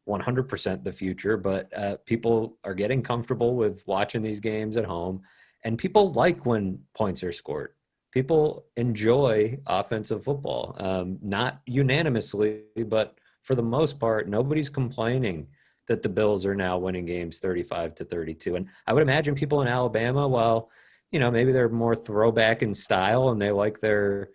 100% the future, but people are getting comfortable with watching these games at home, and people like when points are scored. People enjoy offensive football, not unanimously, but for the most part, nobody's complaining that the Bills are now winning games 35-32. And I would imagine people in Alabama, while, maybe they're more throwback in style and they like they're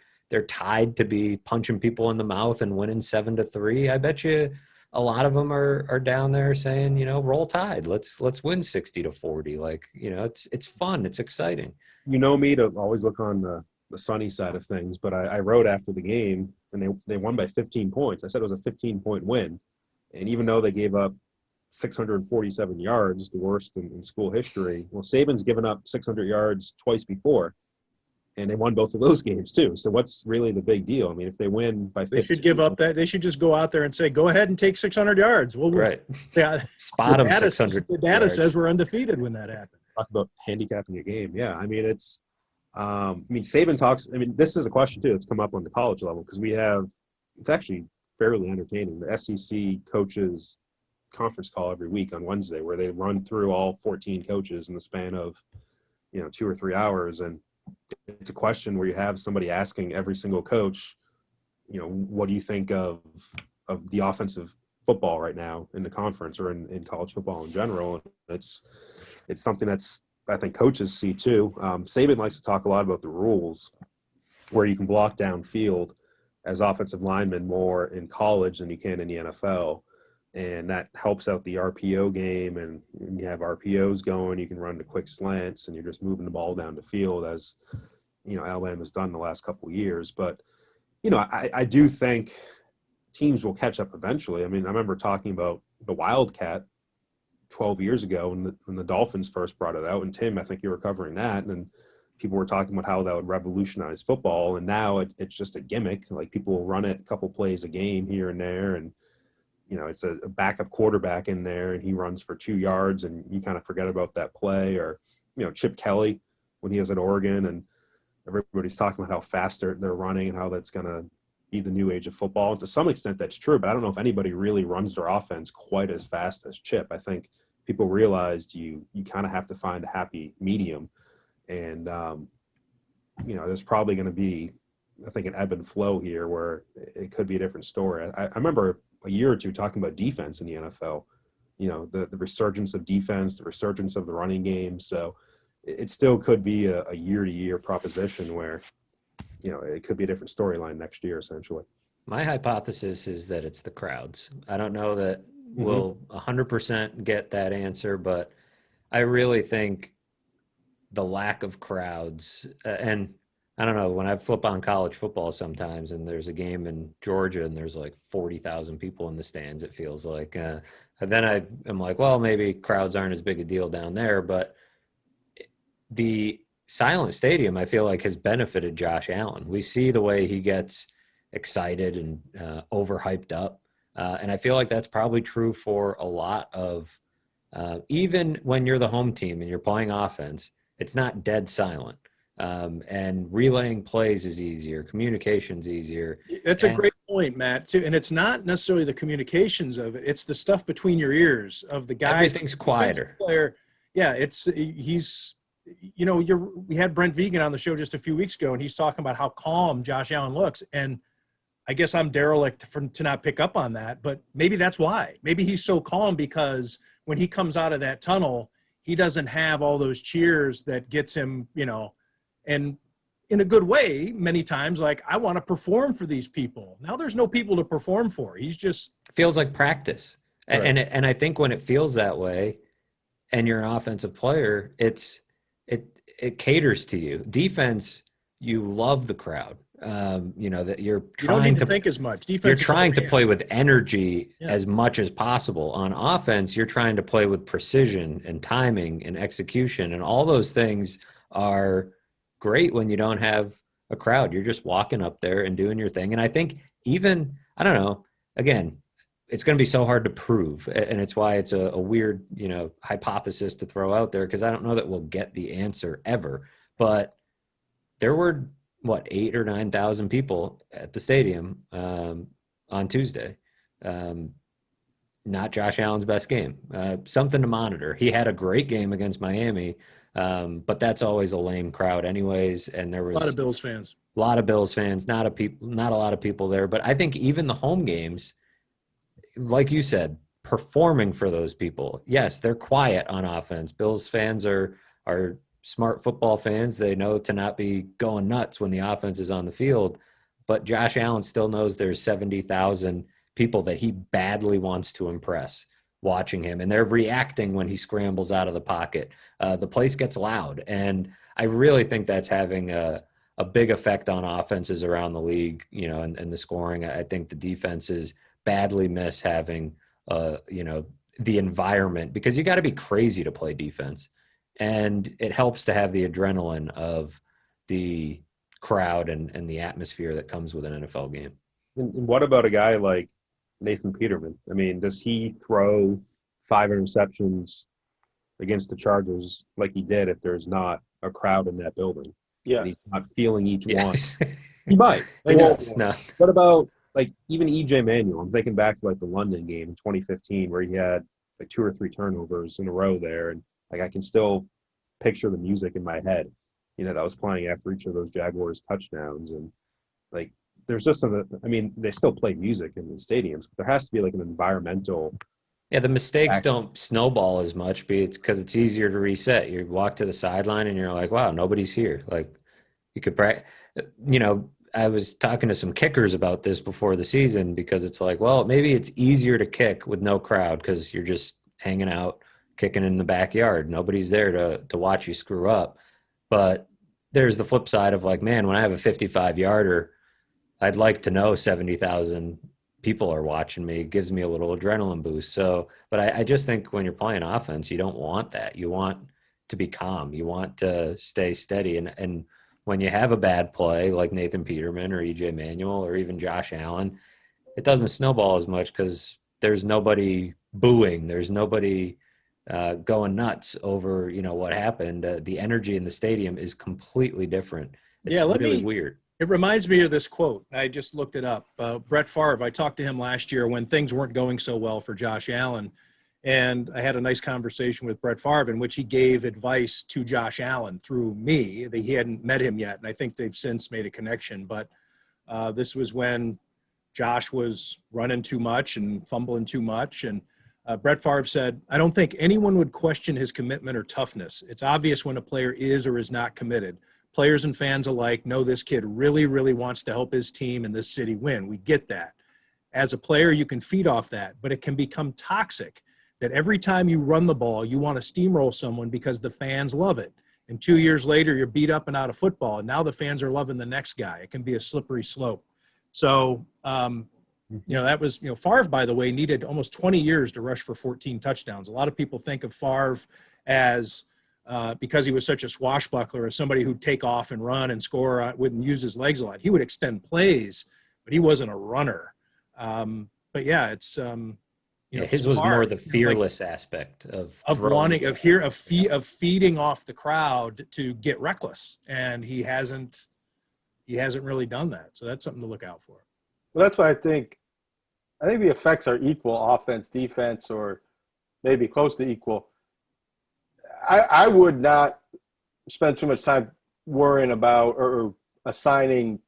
tied to be punching people in the mouth and winning 7-3. I bet you a lot of them are down there saying, roll Tide. Let's win 60-40. Like, it's fun. It's exciting. You know me to always look on the sunny side of things, but I wrote after the game, and they won by 15 points. I said it was a 15-point win. And even though they gave up 647 yards, the worst in school history, well, Saban's given up 600 yards twice before, and they won both of those games too. So what's really the big deal? I mean, if they win by 15, they should give up that. They should just go out there and say, go ahead and take 600 yards. Well, right. Yeah. Spot them 600. The data says we're undefeated when that happened. Talk about handicapping a game. Yeah. I mean, Saban talks, this is a question too that's come up on the college level, because it's actually fairly entertaining. The SEC coaches conference call every week on Wednesday, where they run through all 14 coaches in the span of 2 or 3 hours, and it's a question where you have somebody asking every single coach, what do you think of the offensive football right now in the conference or in college football in general? And it's something that's, I think, coaches see too. Saban likes to talk a lot about the rules, where you can block downfield as offensive linemen more in college than you can in the NFL. And that helps out the RPO game. And when you have RPOs going, you can run the quick slants, and you're just moving the ball down the field, as Alabama's done the last couple of years. But I do think teams will catch up eventually. I remember talking about the Wildcat 12 years ago when the Dolphins first brought it out. And Tim, I think you were covering that, and people were talking about how that would revolutionize football. And now it's just a gimmick. Like, people will run it a couple plays a game here and there, and it's a backup quarterback in there, and he runs for 2 yards, and you kind of forget about that play. Or, Chip Kelly when he was at Oregon, and everybody's talking about how fast they're running and how that's going to be the new age of football. And to some extent that's true, but I don't know if anybody really runs their offense quite as fast as Chip. I think people realized you kind of have to find a happy medium. And, there's probably going to be, I think, an ebb and flow here where it could be a different story. I remember a year or two talking about defense in the NFL, the resurgence of defense, the resurgence of the running game. So it still could be a year-to-year proposition where, it could be a different storyline next year, essentially. My hypothesis is that it's the crowds. I don't know that we'll 100% get that answer, but I really think the lack of crowds, and I don't know, when I flip on college football sometimes and there's a game in Georgia and there's like 40,000 people in the stands, it feels like. And then I am like, well, maybe crowds aren't as big a deal down there. But the silent stadium, I feel like, has benefited Josh Allen. We see the way he gets excited and overhyped up. And I feel like that's probably true for a lot of, even when you're the home team and you're playing offense, it's not dead silent. And relaying plays is easier. Communication's easier. That's a great point, Matt, too. And it's not necessarily the communications of it. It's the stuff between your ears of the guys. Everything's quieter. Player. Yeah, he's, you know, we had Brent Vegan on the show just a few weeks ago, and he's talking about how calm Josh Allen looks. And I guess I'm derelict to not pick up on that, but maybe that's why. Maybe he's so calm because when he comes out of that tunnel, he doesn't have all those cheers that gets him, you know, and in a good way, many times, like, I want to perform for these people. Now there's no people to perform for. He's just feels like practice. Right. And I think when it feels that way and you're an offensive player, it caters to you. Defense, you love the crowd. You know, that you're trying don't need to think as much. Defense, you're trying to play with energy as much as possible. On offense, you're trying to play with precision and timing and execution, and all those things are great when you don't have a crowd. You're just walking up there and doing your thing. And I think even, I don't know, again, it's going to be so hard to prove. And it's why it's a weird, you know, hypothesis to throw out there, because I don't know that we'll get the answer ever. But there were, 8,000 or 9,000 people at the stadium on Tuesday. Not Josh Allen's best game. Something to monitor. He had a great game against Miami, but that's always a lame crowd anyways. And there was a lot of Bills fans. Not a lot of people there. But I think even the home games, like you said, performing for those people. Yes, they're quiet on offense. Bills fans are smart football fans. They know to not be going nuts when the offense is on the field. But Josh Allen still knows there's 70,000 people that he badly wants to impress watching him, and they're reacting when he scrambles out of the pocket. The place gets loud, and I really think that's having a big effect on offenses around the league, you know, and the scoring. I think the defenses badly miss having, you know, the environment, because you got to be crazy to play defense. And it helps to have the adrenaline of the crowd and the atmosphere that comes with an NFL game. And what about a guy like Nathan Peterman? I mean, does he throw 5 interceptions against the Chargers like he did if there's not a crowd in that building? Yeah. And he's not feeling each one. Yes. He might. No. What about, like, even EJ Manuel? I'm thinking back to, like, the London game in 2015 where he had, like, 2 or 3 turnovers in a row there. And, like, I can still picture the music in my head, you know, that was playing after each of those Jaguars touchdowns. And, like, there's just they still play music in the stadiums, but there has to be, like, an environmental. Yeah, the mistakes don't snowball as much, but it's because it's easier to reset. You walk to the sideline and you're like, wow, nobody's here. Like, you could you know, I was talking to some kickers about this before the season, because it's like, well, maybe it's easier to kick with no crowd because you're just hanging out, kicking in the backyard. Nobody's there to watch you screw up. But there's the flip side of, like, man, when I have a 55-yarder, I'd like to know 70,000 people are watching me. It gives me a little adrenaline boost. So, but I just think when you're playing offense, you don't want that. You want to be calm. You want to stay steady. And when you have a bad play like Nathan Peterman or EJ Manuel or even Josh Allen, it doesn't snowball as much because there's nobody booing. There's nobody going nuts over, you know, what happened. The energy in the stadium is completely different. It's really weird. It reminds me of this quote. I just looked it up. Brett Favre, I talked to him last year when things weren't going so well for Josh Allen. And I had a nice conversation with Brett Favre in which he gave advice to Josh Allen through me. He hadn't met him yet, and I think they've since made a connection. But this was when Josh was running too much and fumbling too much. And Brett Favre said, I don't think anyone would question his commitment or toughness. It's obvious when a player is or is not committed. Players and fans alike know this kid really, really wants to help his team and this city win. We get that. As a player, you can feed off that, but it can become toxic that every time you run the ball, you want to steamroll someone because the fans love it. And 2 years later, you're beat up and out of football, and now the fans are loving the next guy. It can be a slippery slope. So, you know, that was, you know, Favre, by the way, needed almost 20 years to rush for 14 touchdowns. A lot of people think of Favre as, because he was such a swashbuckler, as somebody who'd take off and run and score, wouldn't use his legs a lot. He would extend plays, but he wasn't a runner. But yeah, it's his was more the fearless aspect of wanting feeding off the crowd to get reckless, and he hasn't really done that. So that's something to look out for. Well, that's why I think the effects are equal, offense, defense, or maybe close to equal. I would not spend too much time worrying about or assigning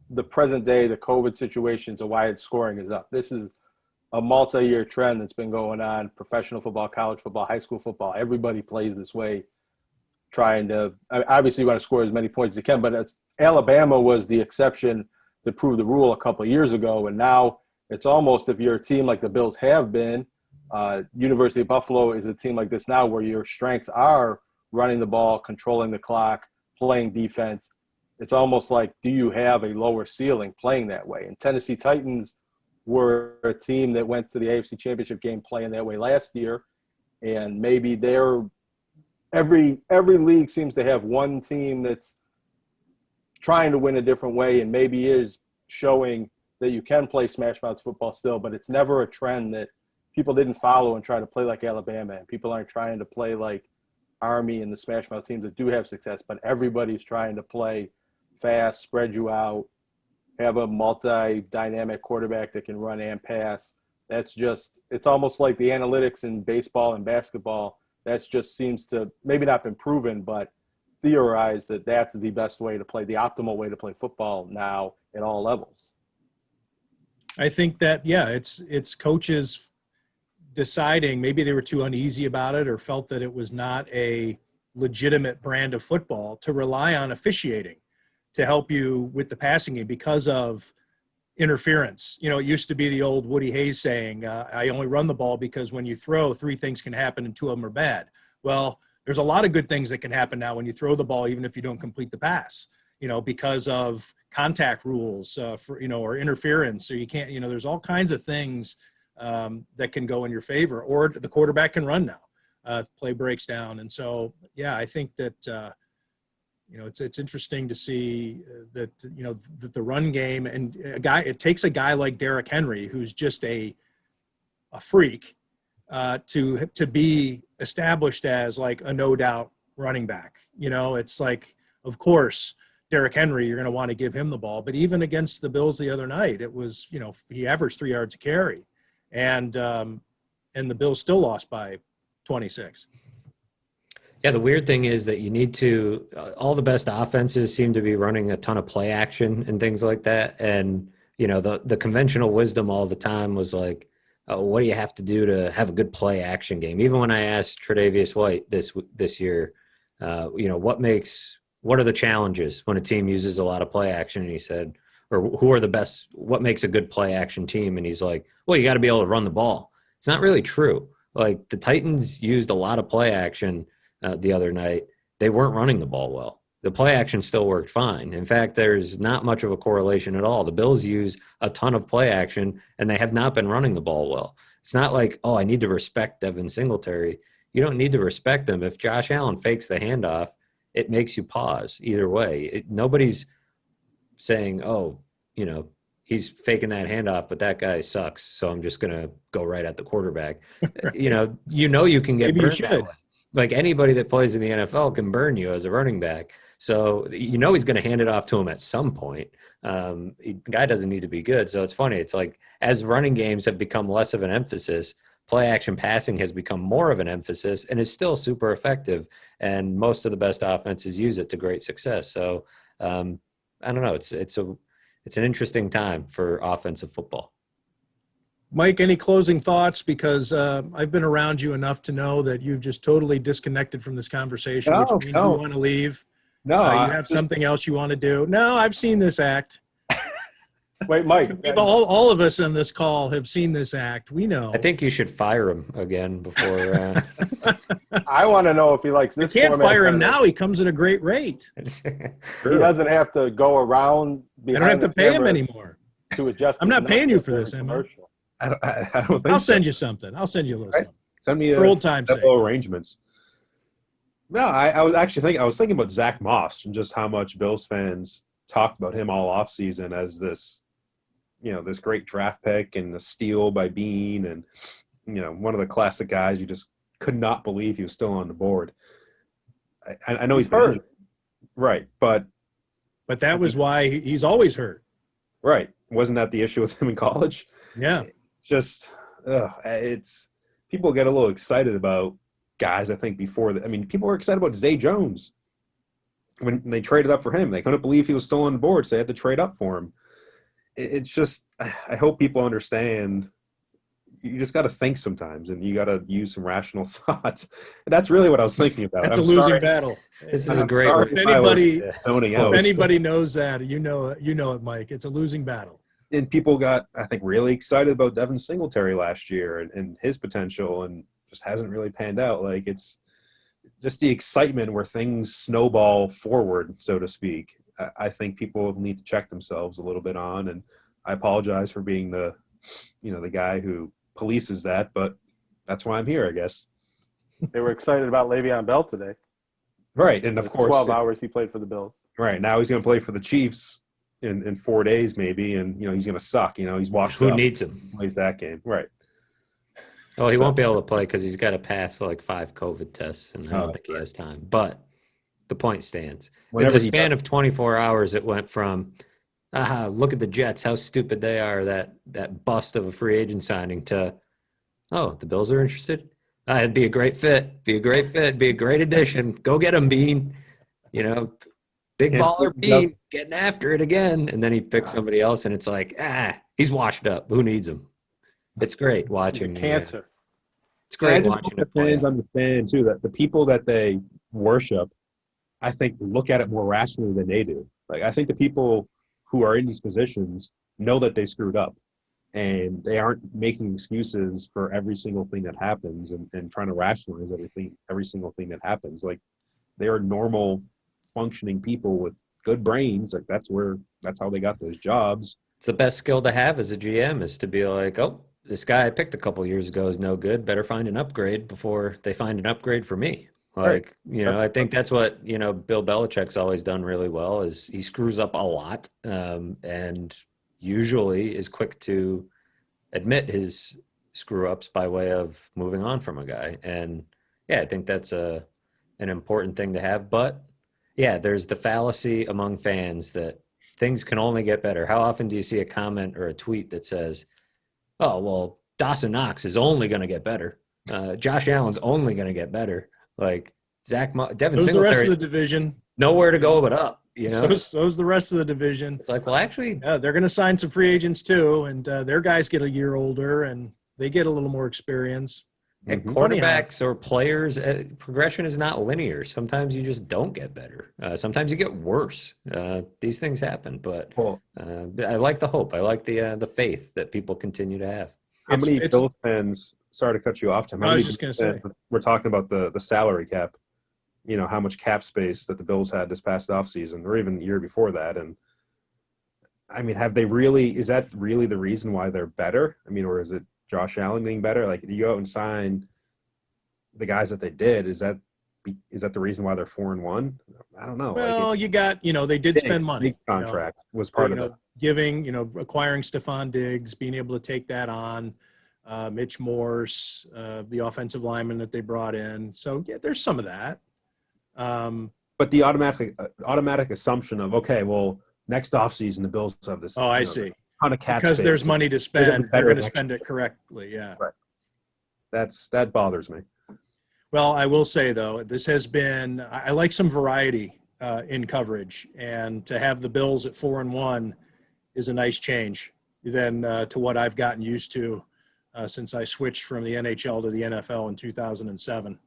the present day, the COVID situation to why its scoring is up. This is a multi-year trend that's been going on. Professional football, college football, high school football, everybody plays this way, trying to obviously you want to score as many points as you can, but Alabama was the exception to prove the rule a couple of years ago, and now it's almost, if you're a team like the Bills have been, University of Buffalo is a team like this now where your strengths are running the ball, controlling the clock, playing defense. It's almost like, do you have a lower ceiling playing that way? And Tennessee Titans were a team that went to the AFC Championship game playing that way last year, and maybe every league seems to have one team that's trying to win a different way and maybe is showing that you can play smash mouth football still, but it's never a trend that people didn't follow and try to play like Alabama, and people aren't trying to play like Army and the smash mouth teams that do have success, but everybody's trying to play fast, spread you out, have a multi-dynamic quarterback that can run and pass. It's almost like the analytics in baseball and basketball. That just seems to maybe not been proven, but theorized that that's the best way to play, the optimal way to play football now at all levels. I think that, yeah, it's coaches deciding maybe they were too uneasy about it or felt that it was not a legitimate brand of football to rely on officiating to help you with the passing game because of interference. It used to be the old Woody Hayes saying, I only run the ball because when you throw, 3 things can happen and 2 of them are bad. Well, there's a lot of good things that can happen now when you throw the ball, even if you don't complete the pass, because of contact rules or interference. So you can't, there's all kinds of things that can go in your favor, or the quarterback can run now, play breaks down. And so, yeah, I think that, it's interesting to see that, that the run game and it takes a guy like Derrick Henry, who's just a freak, to be established as like a no doubt running back. It's like, of course, Derrick Henry, you're going to want to give him the ball, but even against the Bills the other night, it was, he averaged 3 yards a carry, and the Bills still lost by 26. Yeah, the weird thing is that you need to all the best offenses seem to be running a ton of play action and things like that. And, the conventional wisdom all the time was like, what do you have to do to have a good play action game? Even when I asked Tre'Davious White this year, what are the challenges when a team uses a lot of play action? And he said, or who are the best, what makes a good play action team? And he's like, well, you got to be able to run the ball. It's not really true. Like the Titans used a lot of play action the other night. They weren't running the ball well. The play action still worked fine. In fact, there's not much of a correlation at all. The Bills use a ton of play action, and they have not been running the ball well. It's not like, oh, I need to respect Devin Singletary. You don't need to respect him. If Josh Allen fakes the handoff, it makes you pause either way. Nobody's saying, oh, he's faking that handoff, but that guy sucks, so I'm just going to go right at the quarterback. You can get burned that way. Like anybody that plays in the NFL can burn you as a running back. So he's going to hand it off to him at some point. The guy doesn't need to be good. So it's funny. It's like as running games have become less of an emphasis, play action passing has become more of an emphasis and is still super effective. And most of the best offenses use it to great success. So I don't know. It's an interesting time for offensive football. Mike, any closing thoughts? Because I've been around you enough to know that you've just totally disconnected from this conversation, which means you want to leave. No, you have something else you want to do. No, I've seen this act. Wait, Mike. All of us on this call have seen this act. We know. I think you should fire him again before. I want to know if he likes this. You can't fire him now. He comes at a great rate. He doesn't have to go around. I don't have to pay him anymore. To adjust. I'm not paying you for this, am I? I don't think I'll send you something. I'll send you a little something. Send me for old time's sake. Arrangements. No, I was thinking about Zach Moss and just how much Bills fans talked about him all offseason as this this great draft pick and a steal by Bean, and one of the classic guys you just could not believe he was still on the board. I know he's hurt, right? But that was why he's always hurt. Right. Wasn't that the issue with him in college? Yeah. Just it's people get a little excited about guys. I think people were excited about Zay Jones when they traded up for him. They couldn't believe he was still on the board, so they had to trade up for him. It's just, I hope people understand. You just got to think sometimes, and you got to use some rational thoughts. And that's really what I was thinking about. That's a losing battle. This is a great one. If anybody knows that, you know it, Mike. It's a losing battle. And people got, I think, really excited about Devin Singletary last year and his potential, and just hasn't really panned out. Like, it's just the excitement where things snowball forward, so to speak. I think people need to check themselves a little bit on, and I apologize for being the guy who polices that, but that's why I'm here, I guess. They were excited about Le'Veon Bell today. Right, and of course 12 hours he played for the Bills. Right, now he's going to play for the Chiefs in 4 days maybe, and he's going to suck. He's washed Who up. needs him? Plays that game. Right. Oh, he won't be able to play because he's got to pass like 5 COVID tests, and I don't think he has time. But the point stands. In the span of 24 hours, it went from, look at the Jets, how stupid they are, that bust of a free agent signing, to, oh, the Bills are interested? It'd be a great fit, be a great addition. Go get him, Bean. Big baller Bean getting after it again. And then he picks somebody else, and it's like, he's washed up. Who needs him? It's great watching. Cancer. It's great watching the fans understand, too, that the people that they worship, I think, look at it more rationally than they do. Like, I think the people who are in these positions know that they screwed up, and they aren't making excuses for every single thing that happens and trying to rationalize every single thing that happens. Like, they are normal, functioning people with good brains. Like, that's how they got those jobs. It's the best skill to have as a GM, is to be like, oh, this guy I picked a couple years ago is no good. Better find an upgrade before they find an upgrade for me. Like, I think that's what, Bill Belichick's always done really well, is he screws up a lot, and usually is quick to admit his screw ups by way of moving on from a guy. And yeah, I think that's an important thing to have. But yeah, there's the fallacy among fans that things can only get better. How often do you see a comment or a tweet that says, oh, well, Dawson Knox is only going to get better. Josh Allen's only going to get better. Like Devin Singletary, the rest of the division, nowhere to go but up. So's the rest of the division. It's like, well, actually, they're going to sign some free agents too, and their guys get a year older and they get a little more experience. And quarterbacks or players, progression is not linear. Sometimes you just don't get better. Sometimes you get worse. These things happen, but I like the hope. I like the faith that people continue to have. How many Bills fans? Sorry to cut you off, Tim. I was just going to say, we're talking about the salary cap. How much cap space that the Bills had this past offseason, or even the year before that. And I mean, is that really the reason why they're better? I mean, or is it Josh Allen being better? Like, you go out and sign the guys that they did. Is that the reason why they're 4-1? I don't know. Well, you got, they did spend money. Contract was part of it. Acquiring Stephon Diggs, being able to take that on, Mitch Morse, the offensive lineman that they brought in. So yeah, there's some of that. But the automatic assumption of, okay, well, next offseason the Bills have this. Oh, I see. Ton of cap because space. There's money to spend. They're going to spend it correctly. Yeah. Right. That bothers me. Well, I will say though, this has been. I like some variety in coverage, and to have the Bills at 4-1 is a nice change than to what I've gotten used to since I switched from the NHL to the NFL in 2007.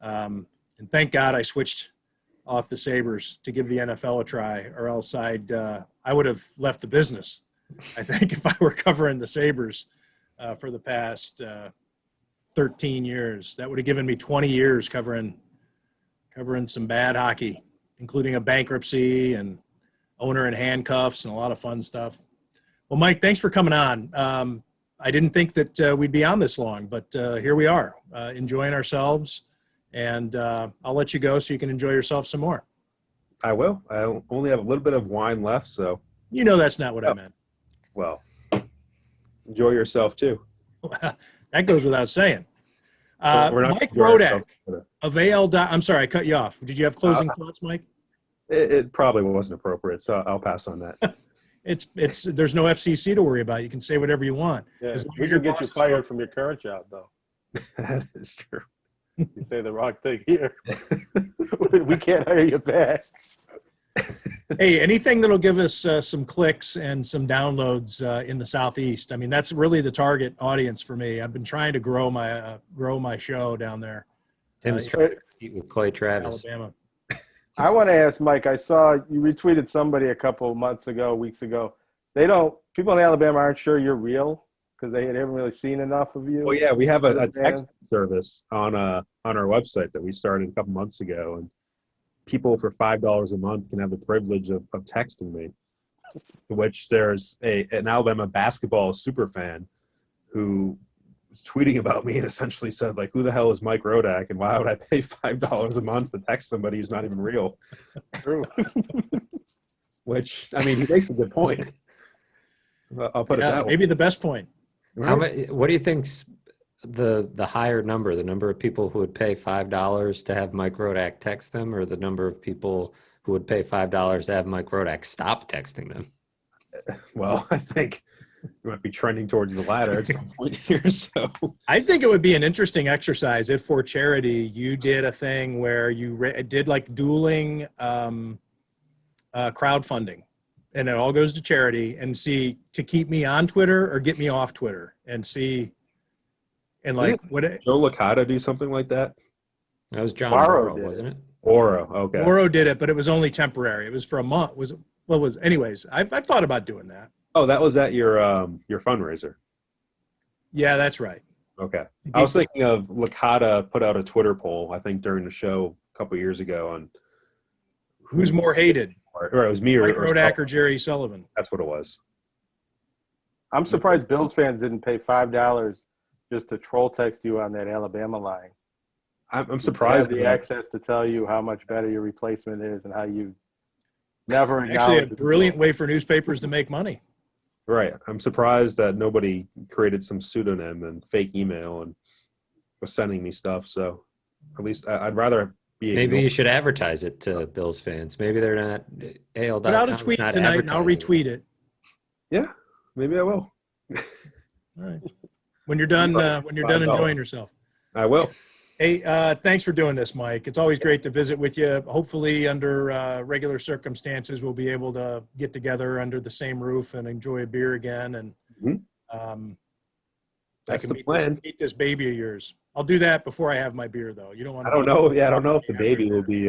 And thank God I switched off the Sabres to give the NFL a try, or else I would have left the business. I think if I were covering the Sabres for the past 13 years, that would have given me 20 years covering some bad hockey, including a bankruptcy and owner in handcuffs and a lot of fun stuff. Well, Mike, thanks for coming on. I didn't think that we'd be on this long, but here we are, enjoying ourselves. And I'll let you go so you can enjoy yourself some more. I will. I only have a little bit of wine left, so. That's not what I meant. Well, enjoy yourself too. That goes without saying. We're not Mike enjoy Rodak ourselves. of AL. I'm sorry, I cut you off. Did you have closing thoughts, Mike? It probably wasn't appropriate, so I'll pass on that. It's there's no FCC to worry about. You can say whatever you want. Yeah, As long we as your should get you boss is fired from your current job, though. That is true. You say the wrong thing here. We can't hire you back. Hey, anything that'll give us some clicks and some downloads in the Southeast. I mean, that's really the target audience for me. I've been trying to grow my show down there, Tim's trying to compete with Clay Travis. Alabama. I want to ask Mike. I saw you retweeted somebody a couple weeks ago. People in Alabama aren't sure you're real because they haven't really seen enough of you. Well, yeah, we have a Fans. text service on our website that we started a couple months ago, and people for $5 a month can have the privilege of texting me. Which there's an Alabama basketball super fan who was tweeting about me and essentially said, like, who the hell is Mike Rodak and why would I pay $5 a month to text somebody who's not even real? True. Which, I mean, he makes a good point. I'll put it that way. Maybe the best point. How many? What do you think's the higher number? The number of people who would pay $5 to have Mike Rodak text them, or the number of people who would pay $5 to have Mike Rodak stop texting them? Well, I think we might be trending towards the latter at some point here. So I think it would be an interesting exercise if, for charity, you did a thing where you did like dueling crowdfunding, and it all goes to charity, and see to keep me on Twitter or get me off Twitter, and see, and like what Joe Licata do something like that? That was John Morrow Morrow, did wasn't it? Oro, okay. Morrow did it, but it was only temporary. It was for a month. Anyways, I've thought about doing that. Oh, that was at your fundraiser. Yeah, that's right. Okay. I was thinking of Licata put out a Twitter poll, I think, during the show a couple of years ago on Who's more hated, or it was me Mike or Rodak or Jerry Sullivan? that's what it was. I'm surprised Bills fans didn't pay $5 just to troll text you on that Alabama line. I'm surprised. They have the access to tell you how much better your replacement is and how you never Actually, a acknowledge brilliant way for newspapers to make money. Right. I'm surprised that nobody created some pseudonym and fake email and was sending me stuff. So at least I'd rather be. Maybe you should advertise it to Bills fans. Maybe they're not. AL.com Put out a tweet not tonight, and I'll advertising retweet it. Yeah, maybe I will. All right. When you're done enjoying yourself. I will. Hey, thanks for doing this, Mike. It's always great to visit with you. Hopefully, under regular circumstances, we'll be able to get together under the same roof and enjoy a beer again. And I That's can the meet this baby of yours. I'll do that before I have my beer, though. You don't want. I don't know. Yeah, I don't know if the baby will be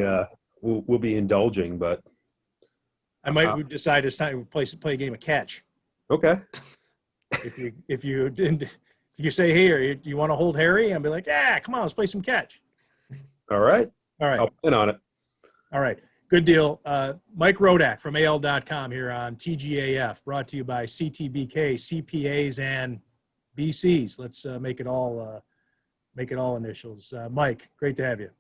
will be indulging, but I might decide it's time to play a game of catch. okay. If you say, "Hey, you want to hold Harry?" I'll be like, "Yeah, come on, let's play some catch." All right. All right. I'll plan on it. All right. Good deal. Mike Rodak from AL.com here on TGAF, brought to you by CTBK, CPAs, and BCs. Let's make it all initials. Mike, great to have you.